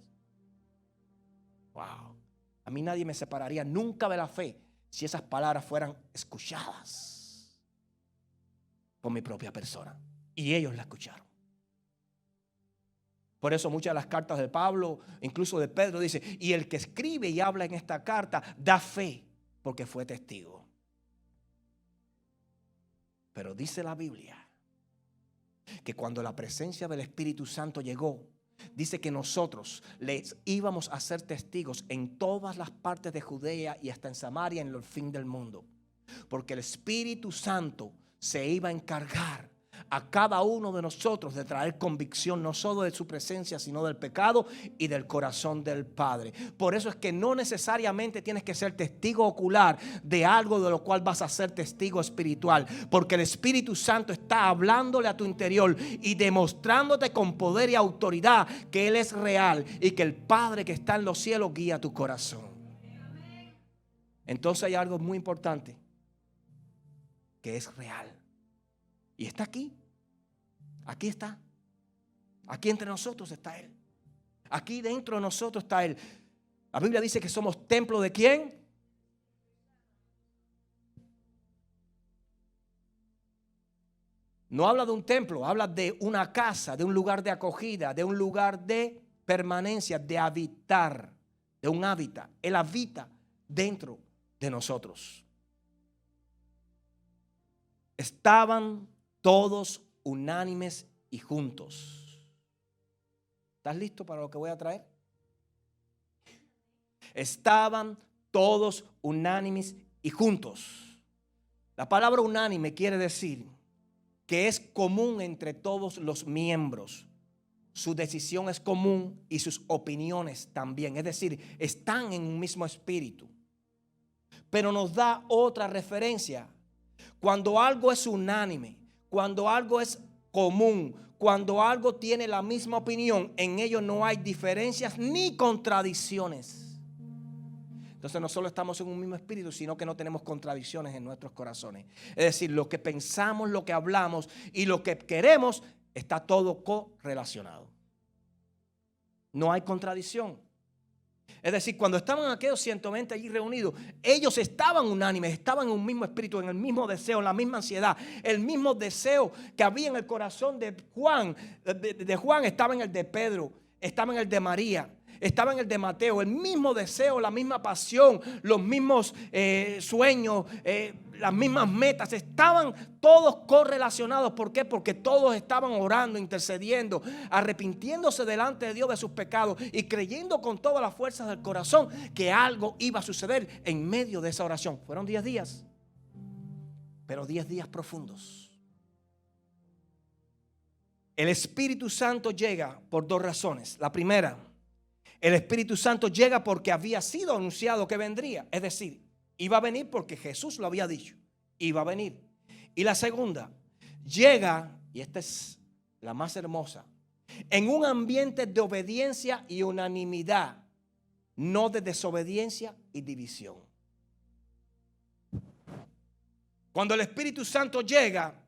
Wow. A mí nadie me separaría nunca de la fe si esas palabras fueran escuchadas por mi propia persona. Y ellos la escucharon. Por eso muchas de las cartas de Pablo, incluso de Pedro, dice, y el que escribe y habla en esta carta da fe porque fue testigo. Pero dice la Biblia que cuando la presencia del Espíritu Santo llegó, dice que nosotros les íbamos a ser testigos en todas las partes de Judea y hasta en Samaria, en el fin del mundo. Porque el Espíritu Santo se iba a encargar a cada uno de nosotros de traer convicción no solo de su presencia, sino del pecado y del corazón del Padre. Por eso es que no necesariamente tienes que ser testigo ocular de algo de lo cual vas a ser testigo espiritual, porque el Espíritu Santo está hablándole a tu interior y demostrándote con poder y autoridad que Él es real y que el Padre que está en los cielos guía tu corazón. Entonces hay algo muy importante que es real y está aquí. Aquí está. Aquí entre nosotros está Él. Aquí dentro de nosotros está Él. La Biblia dice que somos templo de ¿quién? No habla de un templo, habla de una casa, de un lugar de acogida, de un lugar de permanencia, de habitar, de un hábitat. Él habita dentro de nosotros. Estaban todos unánimes y juntos. ¿Estás listo para lo que voy a traer? Estaban todos unánimes y juntos. La palabra unánime quiere decir que es común entre todos los miembros. Su decisión es común y sus opiniones también. Es decir, están en un mismo espíritu. Pero nos da otra referencia. Cuando algo es unánime, cuando algo es común, cuando algo tiene la misma opinión, en ello no hay diferencias ni contradicciones. Entonces no solo estamos en un mismo espíritu, sino que no tenemos contradicciones en nuestros corazones. Es decir, lo que pensamos, lo que hablamos y lo que queremos está todo correlacionado. No hay contradicción. Es decir, cuando estaban aquellos 120 allí reunidos, ellos estaban unánimes, estaban en un mismo espíritu, en el mismo deseo, en la misma ansiedad. El mismo deseo que había en el corazón de Juan, estaba en el de Pedro, estaba en el de María, estaba en el de Mateo. El mismo deseo, la misma pasión, los mismos sueños, las mismas metas, estaban todos correlacionados. ¿Por qué? Porque todos estaban orando, intercediendo, arrepintiéndose delante de Dios de sus pecados y creyendo con todas las fuerzas del corazón que algo iba a suceder en medio de esa oración. Fueron 10 días, pero 10 días profundos. El Espíritu Santo llega por 2 razones. La primera, el Espíritu Santo llega porque había sido anunciado que vendría. Es decir, iba a venir porque Jesús lo había dicho. Iba a venir. Y la segunda, llega, y esta es la más hermosa, en un ambiente de obediencia y unanimidad, no de desobediencia y división. Cuando el Espíritu Santo llega,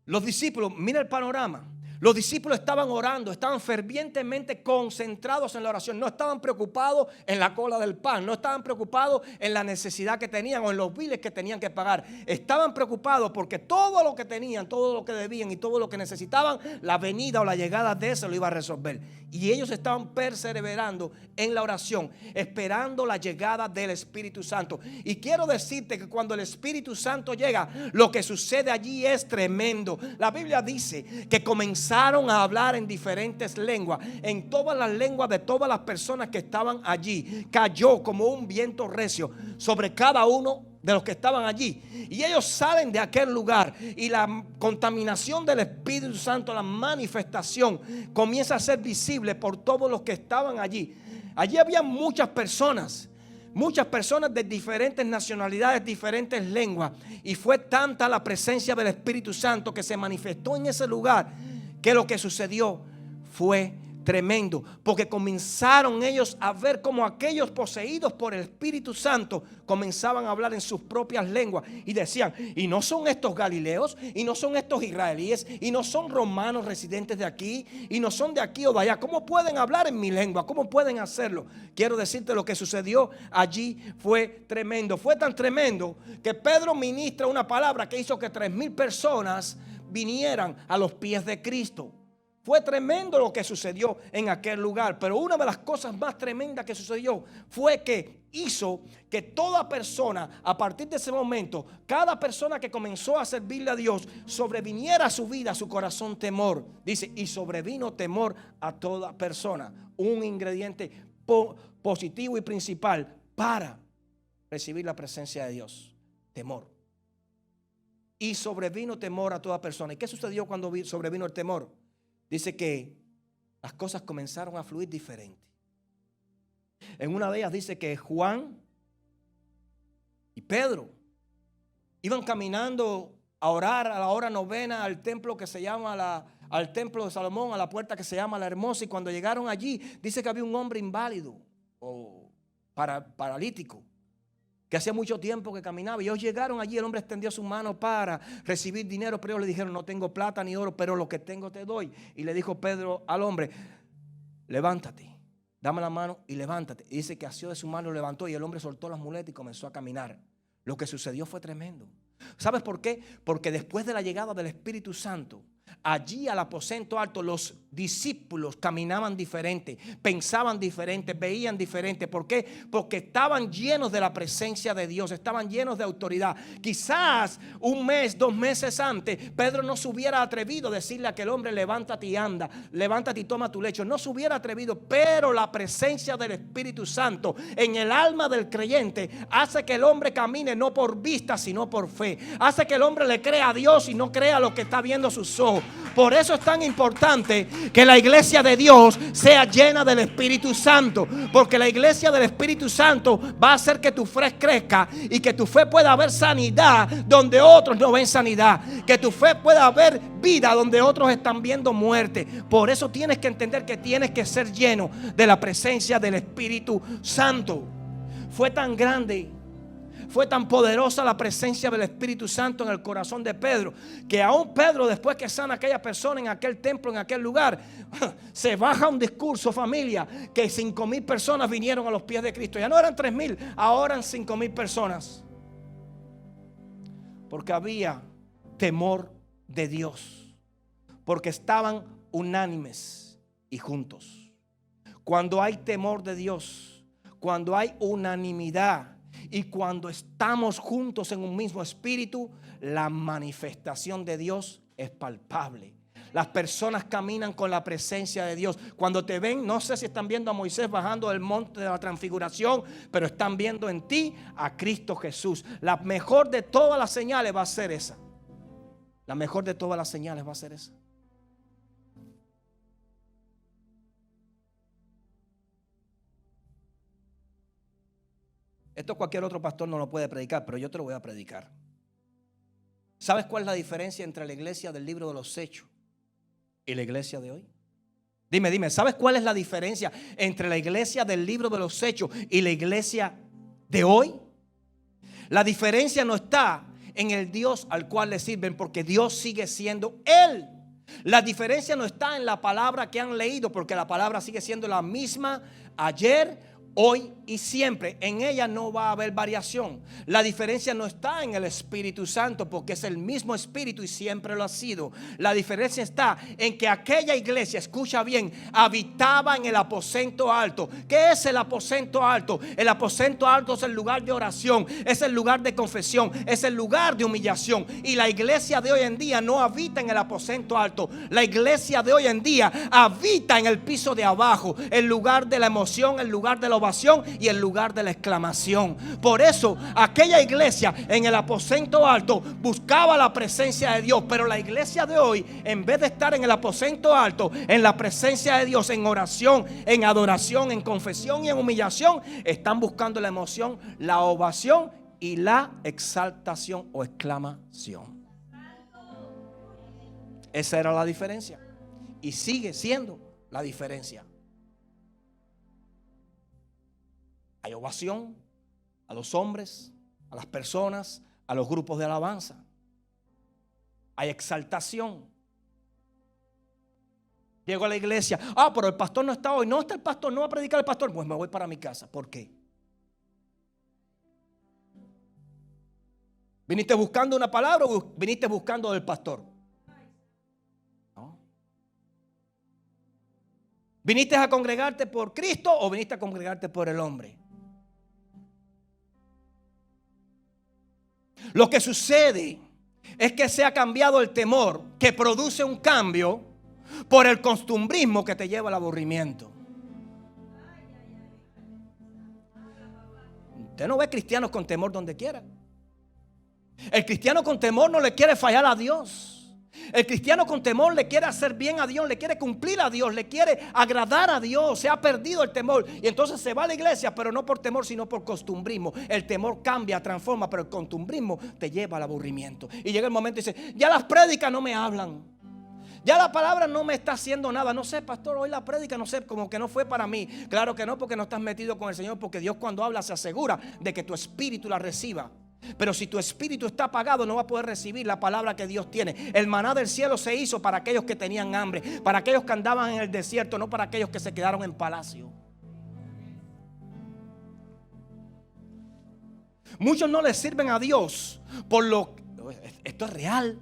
los discípulos, mira el panorama. Los discípulos estaban orando, estaban fervientemente concentrados en la oración. No estaban preocupados en la cola del pan, no estaban preocupados en la necesidad que tenían o en los biles que tenían que pagar. Estaban preocupados porque todo lo que tenían, todo lo que debían y todo lo que necesitaban, la venida o la llegada de ese lo iba a resolver. Y ellos estaban perseverando en la oración, esperando la llegada del Espíritu Santo. Y quiero decirte que cuando el Espíritu Santo llega, lo que sucede allí es tremendo. La Biblia dice que comenzaron a hablar en diferentes lenguas, en todas las lenguas de todas las personas que estaban allí. Cayó como un viento recio sobre cada uno de los que estaban allí. Y ellos salen de aquel lugar y la contaminación del Espíritu Santo, la manifestación, comienza a ser visible por todos los que estaban allí. Allí había muchas personas de diferentes nacionalidades, diferentes lenguas. Y fue tanta la presencia del Espíritu Santo que se manifestó en ese lugar, que lo que sucedió fue tremendo. Porque comenzaron ellos a ver como aquellos poseídos por el Espíritu Santo comenzaban a hablar en sus propias lenguas. Y decían, y no son estos galileos, y no son estos israelíes, y no son romanos residentes de aquí, y no son de aquí o de allá. ¿Cómo pueden hablar en mi lengua? ¿Cómo pueden hacerlo? Quiero decirte, lo que sucedió allí fue tremendo. Fue tan tremendo que Pedro ministra una palabra que hizo que 3,000 personas vinieran a los pies de Cristo. Fue tremendo lo que sucedió en aquel lugar. Pero una de las cosas más tremendas que sucedió fue que hizo que toda persona, a partir de ese momento, cada persona que comenzó a servirle a Dios, sobreviniera a su vida, a su corazón, temor. Dice, y sobrevino temor a toda persona. Un ingrediente positivo y principal para recibir la presencia de Dios. Temor. Y sobrevino temor a toda persona. ¿Y qué sucedió cuando sobrevino el temor? Dice que las cosas comenzaron a fluir diferente. En una de ellas dice que Juan y Pedro iban caminando a orar a la hora novena al templo que se llama al templo de Salomón, a la puerta que se llama La Hermosa. Y cuando llegaron allí, dice que había un hombre inválido o paralítico, que hacía mucho tiempo que caminaba. Y ellos llegaron allí, el hombre extendió su mano para recibir dinero, pero ellos le dijeron, no tengo plata ni oro, pero lo que tengo te doy. Y le dijo Pedro al hombre, levántate, dame la mano y levántate. Y dice que asió de su mano, lo levantó y el hombre soltó las muletas y comenzó a caminar. Lo que sucedió fue tremendo. ¿Sabes por qué? Porque después de la llegada del Espíritu Santo, allí al aposento alto, los discípulos caminaban diferente, pensaban diferente, veían diferente. ¿Por qué? Porque estaban llenos de la presencia de Dios, estaban llenos de autoridad. Quizás un mes, 2 meses antes, Pedro no se hubiera atrevido a decirle a aquel hombre, levántate y anda, levántate y toma tu lecho. No se hubiera atrevido, pero la presencia del Espíritu Santo en el alma del creyente hace que el hombre camine no por vista, sino por fe. Hace que el hombre le crea a Dios y no crea lo que está viendo sus ojos. Por eso es tan importante que la iglesia de Dios sea llena del Espíritu Santo, porque la iglesia del Espíritu Santo va a hacer que tu fe crezca y que tu fe pueda haber sanidad donde otros no ven sanidad, que tu fe pueda haber vida donde otros están viendo muerte. Por eso tienes que entender que tienes que ser lleno de la presencia del Espíritu Santo. Fue tan grande, fue tan poderosa la presencia del Espíritu Santo en el corazón de Pedro, que aún Pedro, después que sana a aquella persona en aquel templo, en aquel lugar, se baja un discurso, familia, que 5,000 personas vinieron a los pies de Cristo. Ya no eran 3,000, ahora eran 5,000 personas. Porque había temor de Dios, porque estaban unánimes y juntos. Cuando hay temor de Dios, cuando hay unanimidad, y cuando estamos juntos en un mismo espíritu, la manifestación de Dios es palpable. Las personas caminan con la presencia de Dios. Cuando te ven, no sé si están viendo a Moisés bajando del monte de la transfiguración, pero están viendo en ti a Cristo Jesús. La mejor de todas las señales va a ser esa. La mejor de todas las señales va a ser esa. Esto cualquier otro pastor no lo puede predicar, pero yo te lo voy a predicar. ¿Sabes cuál es la diferencia entre la iglesia del libro de los Hechos y la iglesia de hoy? Dime, ¿sabes cuál es la diferencia entre la iglesia del libro de los Hechos y la iglesia de hoy? La diferencia no está en el Dios al cual le sirven, porque Dios sigue siendo Él. La diferencia no está en la palabra que han leído, porque la palabra sigue siendo la misma ayer, hoy y siempre. En ella no va a haber variación. La diferencia no está en el Espíritu Santo, porque es el mismo Espíritu y siempre lo ha sido. La diferencia está en que aquella iglesia, escucha bien, habitaba en el aposento alto. ¿Qué es el aposento alto? El aposento alto es el lugar de oración, es el lugar de confesión, es el lugar de humillación. Y la iglesia de hoy en día no habita en el aposento alto. La iglesia de hoy en día habita en el piso de abajo, el lugar de la emoción, el lugar de la y el lugar de la exclamación. Por eso aquella iglesia en el aposento alto buscaba la presencia de Dios. Pero la iglesia de hoy, en vez de estar en el aposento alto, en la presencia de Dios, en oración, en adoración, en confesión y en humillación, están buscando la emoción, la ovación y la exaltación o exclamación. Esa era la diferencia y sigue siendo la diferencia. Hay ovación a los hombres, a las personas, a los grupos de alabanza. Hay exaltación. Llego a la iglesia. Pero el pastor no está hoy. No está el pastor, no va a predicar el pastor. Pues me voy para mi casa. ¿Por qué? ¿Viniste buscando una palabra o viniste buscando del pastor? ¿No? ¿Viniste a congregarte por Cristo o viniste a congregarte por el hombre? Lo que sucede es que se ha cambiado el temor que produce un cambio por el costumbrismo que te lleva al aburrimiento. Usted no ve cristianos con temor donde quiera. El cristiano con temor no le quiere fallar a Dios. El cristiano con temor le quiere hacer bien a Dios, le quiere cumplir a Dios, le quiere agradar a Dios. Se ha perdido el temor y entonces se va a la iglesia, pero no por temor, sino por costumbrismo. El temor cambia, transforma, pero el costumbrismo te lleva al aburrimiento. Y llega el momento y dice: ya las prédicas no me hablan, ya la palabra no me está haciendo nada. No sé, pastor, hoy la prédica, no sé, como que no fue para mí. Claro que no, porque no estás metido con el Señor, porque Dios cuando habla se asegura de que tu espíritu la reciba. Pero si tu espíritu está apagado, no va a poder recibir la palabra que Dios tiene. El maná del cielo se hizo para aquellos que tenían hambre, para aquellos que andaban en el desierto, no para aquellos que se quedaron en palacio. Muchos no le sirven a Dios por lo... Esto es real.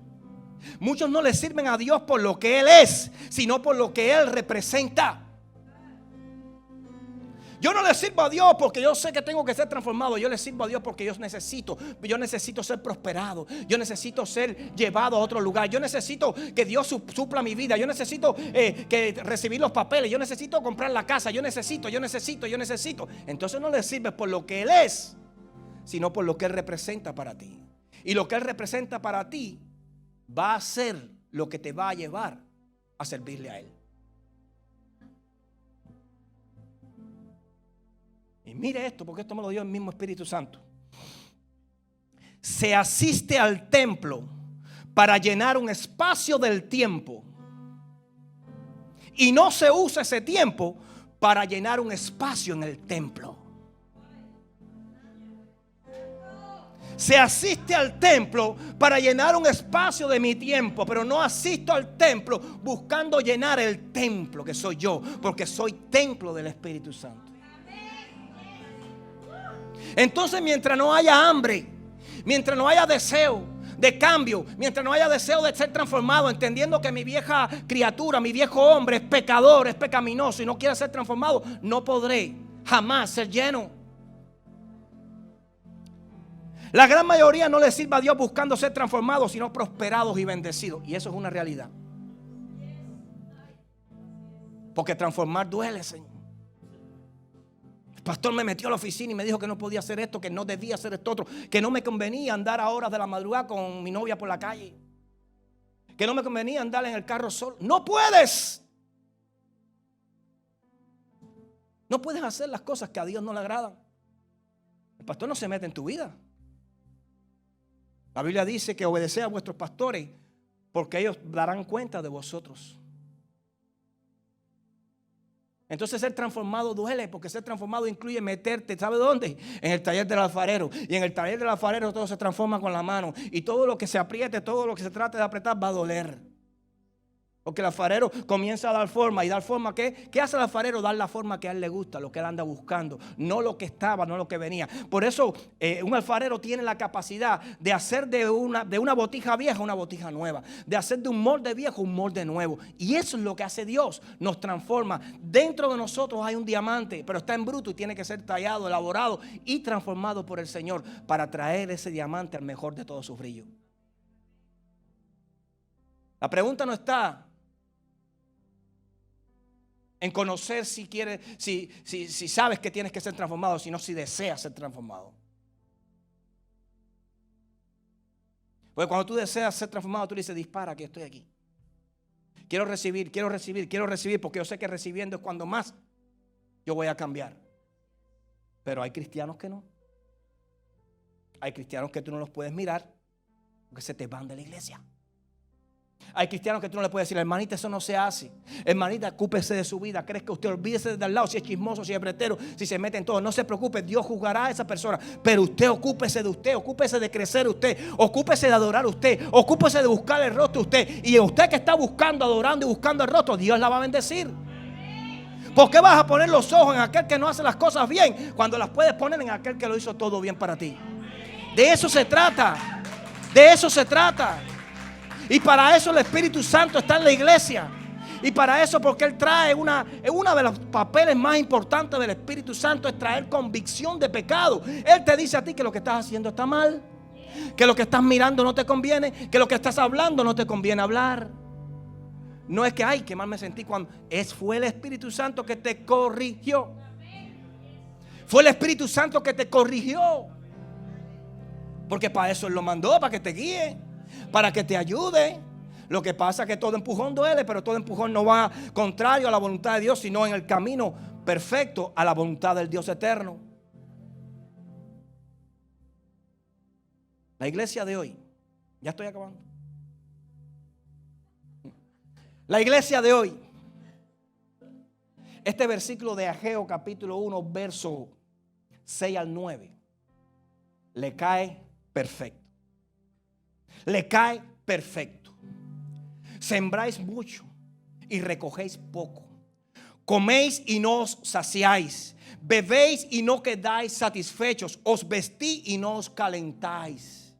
Muchos no le sirven a Dios por lo que Él es, sino por lo que Él representa. Yo no le sirvo a Dios porque yo sé que tengo que ser transformado. Yo le sirvo a Dios porque yo necesito ser prosperado. Yo necesito ser llevado a otro lugar. Yo necesito que Dios supla mi vida. Yo necesito que recibir los papeles. Yo necesito comprar la casa. Yo necesito. Entonces no le sirves por lo que Él es, sino por lo que Él representa para ti. Y lo que Él representa para ti va a ser lo que te va a llevar a servirle a Él. Y mire esto, porque esto me lo dio el mismo Espíritu Santo. Se asiste al templo para llenar un espacio del tiempo, y no se usa ese tiempo para llenar un espacio en el templo. Se asiste al templo para llenar un espacio de mi tiempo, pero no asisto al templo buscando llenar el templo que soy yo, porque soy templo del Espíritu Santo. Entonces, mientras no haya hambre, mientras no haya deseo de cambio, mientras no haya deseo de ser transformado, entendiendo que mi vieja criatura, mi viejo hombre es pecador, es pecaminoso y no quiere ser transformado, no podré jamás ser lleno. La gran mayoría no le sirve a Dios buscando ser transformados, sino prosperados y bendecidos. Y eso es una realidad. Porque transformar duele, Señor. El pastor me metió a la oficina y me dijo que no podía hacer esto, que no debía hacer esto otro, que no me convenía andar a horas de la madrugada con mi novia por la calle, que no me convenía andar en el carro solo. No puedes. No puedes hacer las cosas que a Dios no le agradan. El pastor no se mete en tu vida. La Biblia dice que obedeced a vuestros pastores, porque ellos darán cuenta de vosotros. Entonces ser transformado duele, porque ser transformado incluye meterte, ¿sabe dónde? En el taller del alfarero. Y en el taller del alfarero todo se transforma con la mano. Y todo lo que se apriete, todo lo que se trate de apretar va a doler. Porque el alfarero comienza a dar forma. ¿Y dar forma qué? ¿Qué hace el alfarero? Dar la forma que a él le gusta, lo que él anda buscando. No lo que estaba, no lo que venía. Por eso un alfarero tiene la capacidad de hacer de una botija vieja una botija nueva. De hacer de un molde viejo un molde nuevo. Y eso es lo que hace Dios. Nos transforma. Dentro de nosotros hay un diamante, pero está en bruto y tiene que ser tallado, elaborado y transformado por el Señor para traer ese diamante al mejor de todos sus brillos. La pregunta no está en conocer si quieres, si sabes que tienes que ser transformado, sino si deseas ser transformado. Porque cuando tú deseas ser transformado, tú le dices, dispara, que estoy aquí. Quiero recibir, porque yo sé que recibiendo es cuando más yo voy a cambiar. Pero hay cristianos que no. Hay cristianos que tú no los puedes mirar porque se te van de la iglesia. Hay cristianos que tú no le puedes decir, hermanita, eso no se hace. Hermanita, ocúpese de su vida. ¿Crees que usted olvídese de al lado si es chismoso, si es bretero, si se mete en todo? No se preocupe, Dios juzgará a esa persona. Pero usted ocúpese de usted, ocúpese de crecer usted, ocúpese de adorar usted, ocúpese de buscar el rostro usted. Y usted que está buscando, adorando y buscando el rostro, Dios la va a bendecir. ¿Por qué vas a poner los ojos en aquel que no hace las cosas bien cuando las puedes poner en aquel que lo hizo todo bien para ti? De eso se trata. De eso se trata. Y para eso el Espíritu Santo está en la iglesia. Y para eso, porque Él trae uno de los papeles más importantes del Espíritu Santo es traer convicción de pecado. Él te dice a ti que lo que estás haciendo está mal, que lo que estás mirando no te conviene, que lo que estás hablando no te conviene hablar. No es que, ay, qué mal me sentí cuando fue el Espíritu Santo que te corrigió. Fue el Espíritu Santo que te corrigió. Porque para eso Él lo mandó, para que te guíe, para que te ayude. Lo que pasa es que todo empujón duele, pero todo empujón no va contrario a la voluntad de Dios, sino en el camino perfecto a la voluntad del Dios eterno. La iglesia de hoy, ya estoy acabando. La iglesia de hoy, este versículo de Ageo capítulo 1, verso 6 al 9, le cae perfecto. Le cae perfecto. Sembráis mucho y recogéis poco. Coméis y no os saciáis. Bebéis y no quedáis satisfechos. Os vestí y no os calentáis.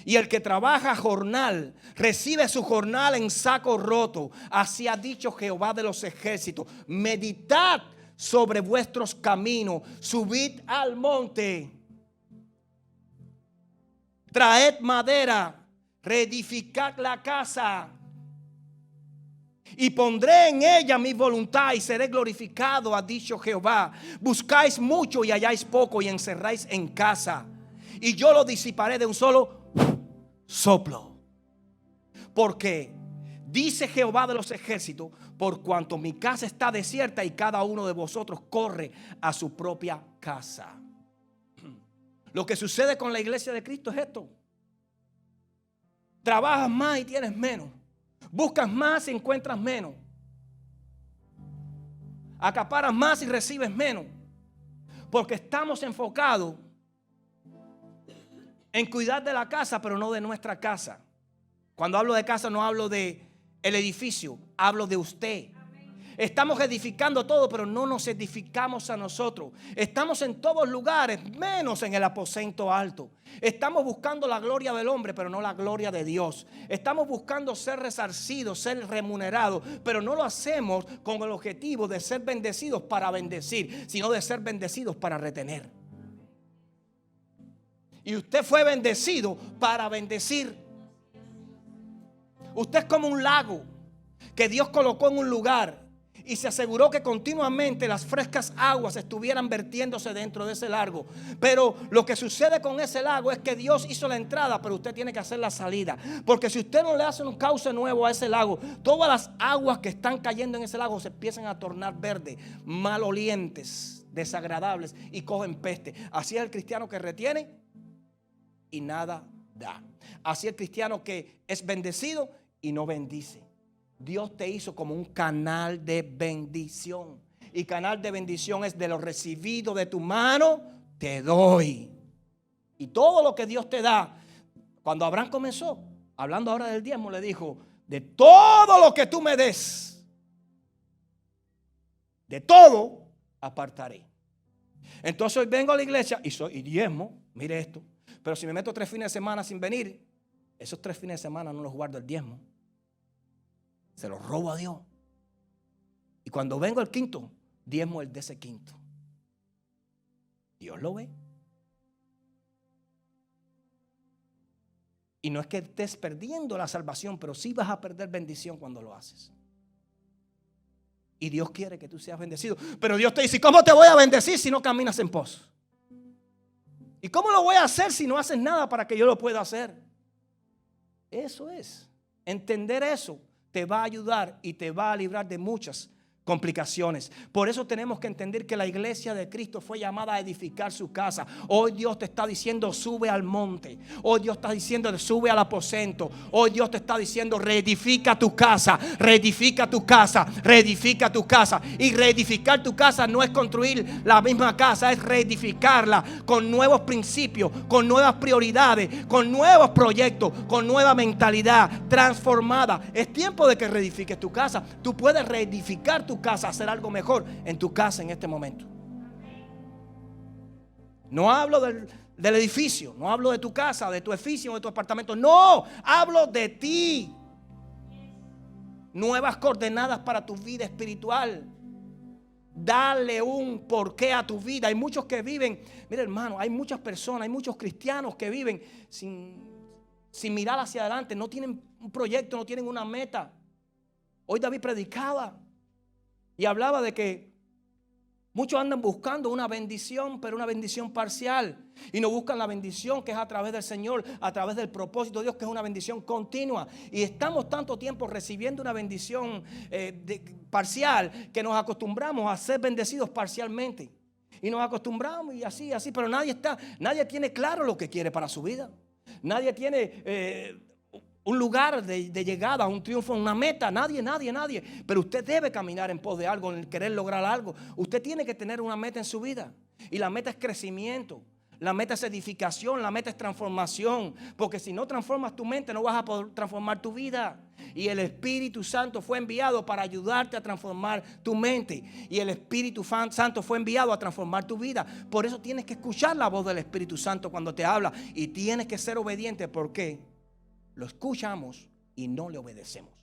Y el que trabaja jornal recibe su jornal en saco roto. Así ha dicho Jehová de los ejércitos. Meditad sobre vuestros caminos. Subid al monte. Traed madera. Reedificad la casa. Y pondré en ella mi voluntad y seré glorificado, ha dicho Jehová. Buscáis mucho y halláis poco y encerráis en casa. Y yo lo disiparé de un solo soplo. Porque dice Jehová de los ejércitos, por cuanto mi casa está desierta y cada uno de vosotros corre a su propia casa. Lo que sucede con la iglesia de Cristo es esto. Trabajas más y tienes menos. Buscas más y encuentras menos. Acaparas más y recibes menos. Porque estamos enfocados en cuidar de la casa, pero no de nuestra casa. Cuando hablo de casa no hablo de el edificio, hablo de usted. Estamos edificando todo, pero no nos edificamos a nosotros. Estamos en todos lugares, menos en el aposento alto. Estamos buscando la gloria del hombre, pero no la gloria de Dios. Estamos buscando ser resarcidos, ser remunerados, pero no lo hacemos con el objetivo de ser bendecidos para bendecir, sino de ser bendecidos para retener. Y usted fue bendecido para bendecir. Usted es como un lago que Dios colocó en un lugar y se aseguró que continuamente las frescas aguas estuvieran vertiéndose dentro de ese lago. Pero lo que sucede con ese lago es que Dios hizo la entrada, pero usted tiene que hacer la salida. Porque si usted no le hace un cauce nuevo a ese lago, todas las aguas que están cayendo en ese lago se empiezan a tornar verdes, malolientes, desagradables y cogen peste. Así es el cristiano que retiene y nada da. Así es el cristiano que es bendecido y no bendice. Dios te hizo como un canal de bendición. Y canal de bendición es: de lo recibido de tu mano te doy. Y todo lo que Dios te da. Cuando Abraham comenzó, hablando ahora del diezmo, le dijo: de todo lo que tú me des, de todo apartaré. Entonces hoy vengo a la iglesia y diezmo, mire esto. Pero si me meto 3 fines de semana sin venir, esos 3 fines de semana no los guardo el diezmo. Se los robo a Dios. Y cuando vengo el quinto, diezmo el de ese quinto. Dios lo ve. Y no es que estés perdiendo la salvación, pero sí vas a perder bendición cuando lo haces. Y Dios quiere que tú seas bendecido. Pero Dios te dice, ¿cómo te voy a bendecir si no caminas en pos? ¿Y cómo lo voy a hacer si no haces nada para que yo lo pueda hacer? Eso es. Entender eso te va a ayudar y te va a librar de muchas complicaciones. Por eso tenemos que entender que la iglesia de Cristo fue llamada a edificar su casa. Hoy Dios te está diciendo sube al monte. Hoy Dios está diciendo sube al aposento. Hoy Dios te está diciendo reedifica tu casa, reedifica tu casa, reedifica tu casa. Y reedificar tu casa no es construir la misma casa, es reedificarla con nuevos principios, con nuevas prioridades, con nuevos proyectos, con nueva mentalidad transformada. Es tiempo de que reedifiques tu casa. Tú puedes reedificar tu casa, hacer algo mejor en tu casa en este momento. No hablo del edificio, no hablo de tu casa, de tu edificio, de tu apartamento. No, hablo de ti. Nuevas coordenadas para tu vida espiritual. Dale un porqué a tu vida. Hay muchos que viven, mira hermano, hay muchas personas, hay muchos cristianos que viven sin mirar hacia adelante. No tienen un proyecto, no tienen una meta. Hoy David predicaba y hablaba de que muchos andan buscando una bendición, pero una bendición parcial. Y no buscan la bendición que es a través del Señor, a través del propósito de Dios, que es una bendición continua. Y estamos tanto tiempo recibiendo una bendición parcial que nos acostumbramos a ser bendecidos parcialmente. Y nos acostumbramos y así, pero nadie tiene claro lo que quiere para su vida. Nadie tiene un lugar de llegada, un triunfo, una meta. Nadie. Pero usted debe caminar en pos de algo, en querer lograr algo. Usted tiene que tener una meta en su vida. Y la meta es crecimiento. La meta es edificación. La meta es transformación. Porque si no transformas tu mente, no vas a poder transformar tu vida. Y el Espíritu Santo fue enviado para ayudarte a transformar tu mente. Y el Espíritu Santo fue enviado a transformar tu vida. Por eso tienes que escuchar la voz del Espíritu Santo cuando te habla. Y tienes que ser obediente. ¿Por qué? Lo escuchamos y no le obedecemos.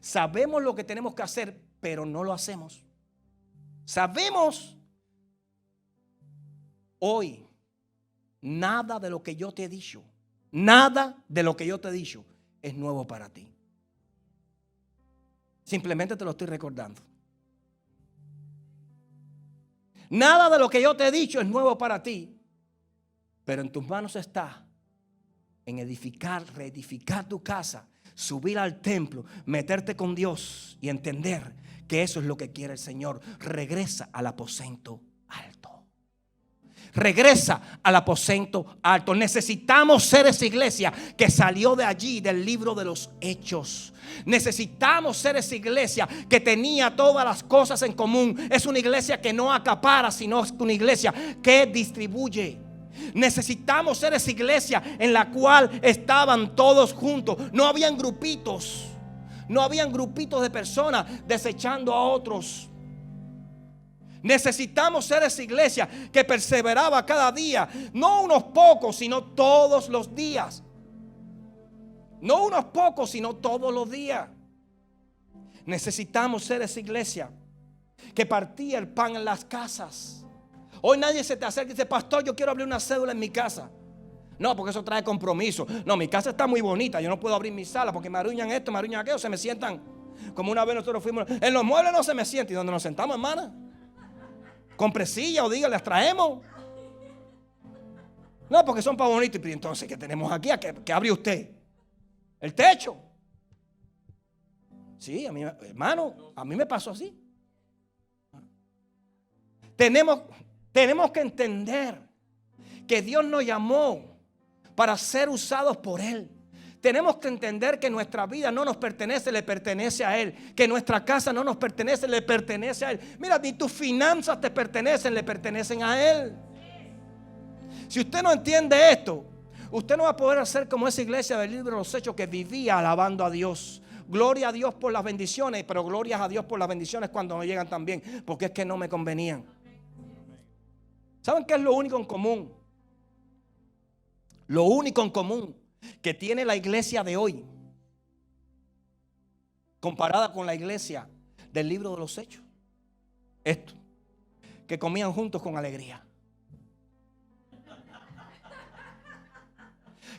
Sabemos lo que tenemos que hacer, pero no lo hacemos. Sabemos. Hoy, nada de lo que yo te he dicho, es nuevo para ti. Simplemente te lo estoy recordando. Nada de lo que yo te he dicho es nuevo para ti, pero en tus manos está en edificar, reedificar tu casa, subir al templo, meterte con Dios y entender que eso es lo que quiere el Señor. Regresa al aposento alto. Regresa al aposento alto. Necesitamos ser esa iglesia que salió de allí, del libro de los Hechos. Necesitamos ser esa iglesia que tenía todas las cosas en común. Es una iglesia que no acapara, sino es una iglesia que distribuye. Necesitamos ser esa iglesia en la cual estaban todos juntos. No habían grupitos. No habían grupitos de personas desechando a otros. Necesitamos ser esa iglesia que perseveraba cada día. No unos pocos, sino todos los días. No unos pocos, sino todos los días. Necesitamos ser esa iglesia que partía el pan en las casas. Hoy nadie se te acerca y dice, pastor, yo quiero abrir una cédula en mi casa. No, porque eso trae compromiso. No, mi casa está muy bonita, yo no puedo abrir mi sala porque me arruinan esto, me arruinan aquello. Se me sientan, como una vez nosotros fuimos, en los muebles no se me sienta. ¿Y donde nos sentamos, hermana? Compre silla o diga, las traemos. No, porque son para bonitos. Y entonces, ¿qué tenemos aquí? ¿Qué abre usted? El techo. Sí, a mí, hermano, a mí me pasó así. Tenemos que entender que Dios nos llamó para ser usados por Él. Tenemos que entender que nuestra vida no nos pertenece, le pertenece a Él. Que nuestra casa no nos pertenece, le pertenece a Él. Mira, ni tus finanzas te pertenecen, le pertenecen a Él. Si usted no entiende esto, usted no va a poder hacer como esa iglesia del libro de los Hechos que vivía alabando a Dios. gloria a Dios por las bendiciones, pero gloria a Dios por las bendiciones cuando no llegan también, porque es que no me convenían. ¿Saben qué es lo único en común? Lo único en común que tiene la iglesia de hoy, comparada con la iglesia del libro de los Hechos, esto: que comían juntos con alegría.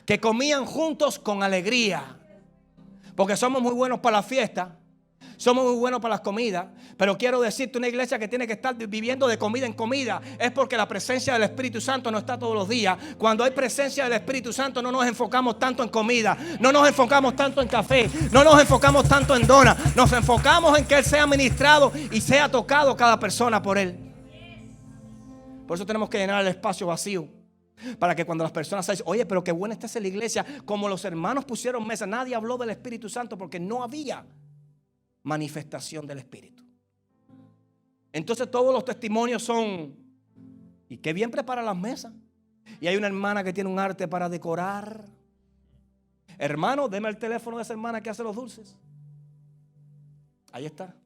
Que comían juntos con alegría. Porque somos muy buenos para la fiesta, somos muy buenos para las comidas, pero quiero decirte, una iglesia que tiene que estar viviendo de comida en comida es porque la presencia del Espíritu Santo no está todos los días. Cuando hay presencia del Espíritu Santo no nos enfocamos tanto en comida, no nos enfocamos tanto en café, no nos enfocamos tanto en donas, nos enfocamos en que Él sea ministrado y sea tocado cada persona por Él. Por eso tenemos que llenar el espacio vacío, para que cuando las personas dicen, oye, pero qué buena está esa la iglesia, como los hermanos pusieron mesa, nadie habló del Espíritu Santo porque no había manifestación del Espíritu. Entonces todos los testimonios son, y qué bien prepara las mesas. Y hay una hermana que tiene un arte para decorar. Hermano, deme el teléfono de esa hermana que hace los dulces. Ahí está.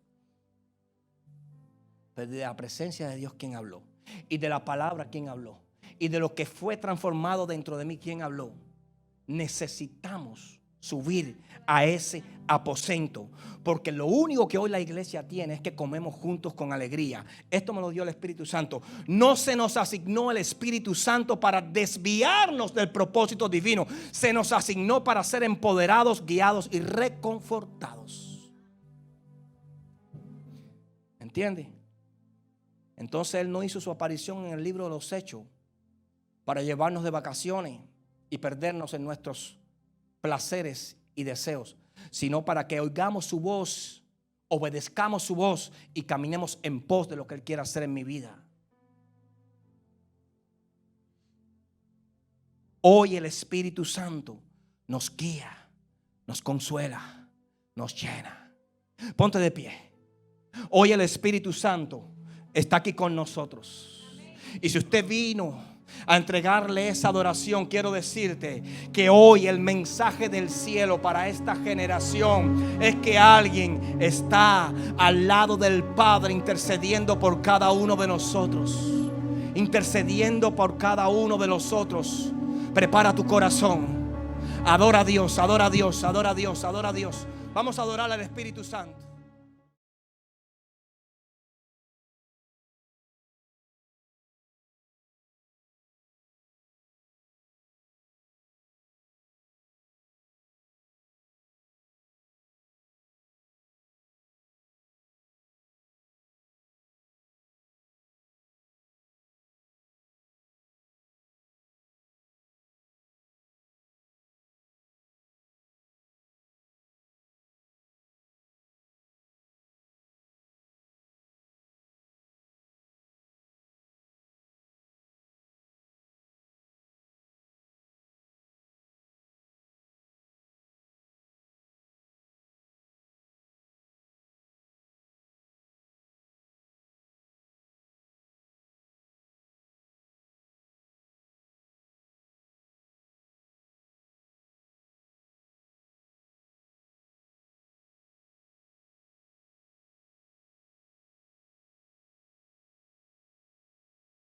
Pero de la presencia de Dios, ¿quién habló? Y de la palabra, ¿quién habló? Y de lo que fue transformado dentro de mí, ¿quién habló? Necesitamos subir a ese aposento, porque lo único que hoy la iglesia tiene es que comemos juntos con alegría. Esto me lo dio el Espíritu Santo. No se nos asignó el Espíritu Santo para desviarnos del propósito divino. Se nos asignó para ser empoderados, guiados y reconfortados. ¿Entiende? Entonces Él no hizo su aparición en el libro de los Hechos para llevarnos de vacaciones y perdernos en nuestros placeres y deseos, sino para que oigamos su voz, obedezcamos su voz y caminemos en pos de lo que Él quiere hacer en mi vida. Hoy el Espíritu Santo nos guía, nos consuela, nos llena. Ponte de pie. Hoy el Espíritu Santo está aquí con nosotros. Y si usted vino a entregarle esa adoración, quiero decirte que hoy el mensaje del cielo para esta generación es que alguien está al lado del Padre intercediendo por cada uno de nosotros. Intercediendo por cada uno de nosotros. Prepara tu corazón. Adora a Dios, adora a Dios, adora a Dios, adora a Dios. Vamos a adorar al Espíritu Santo.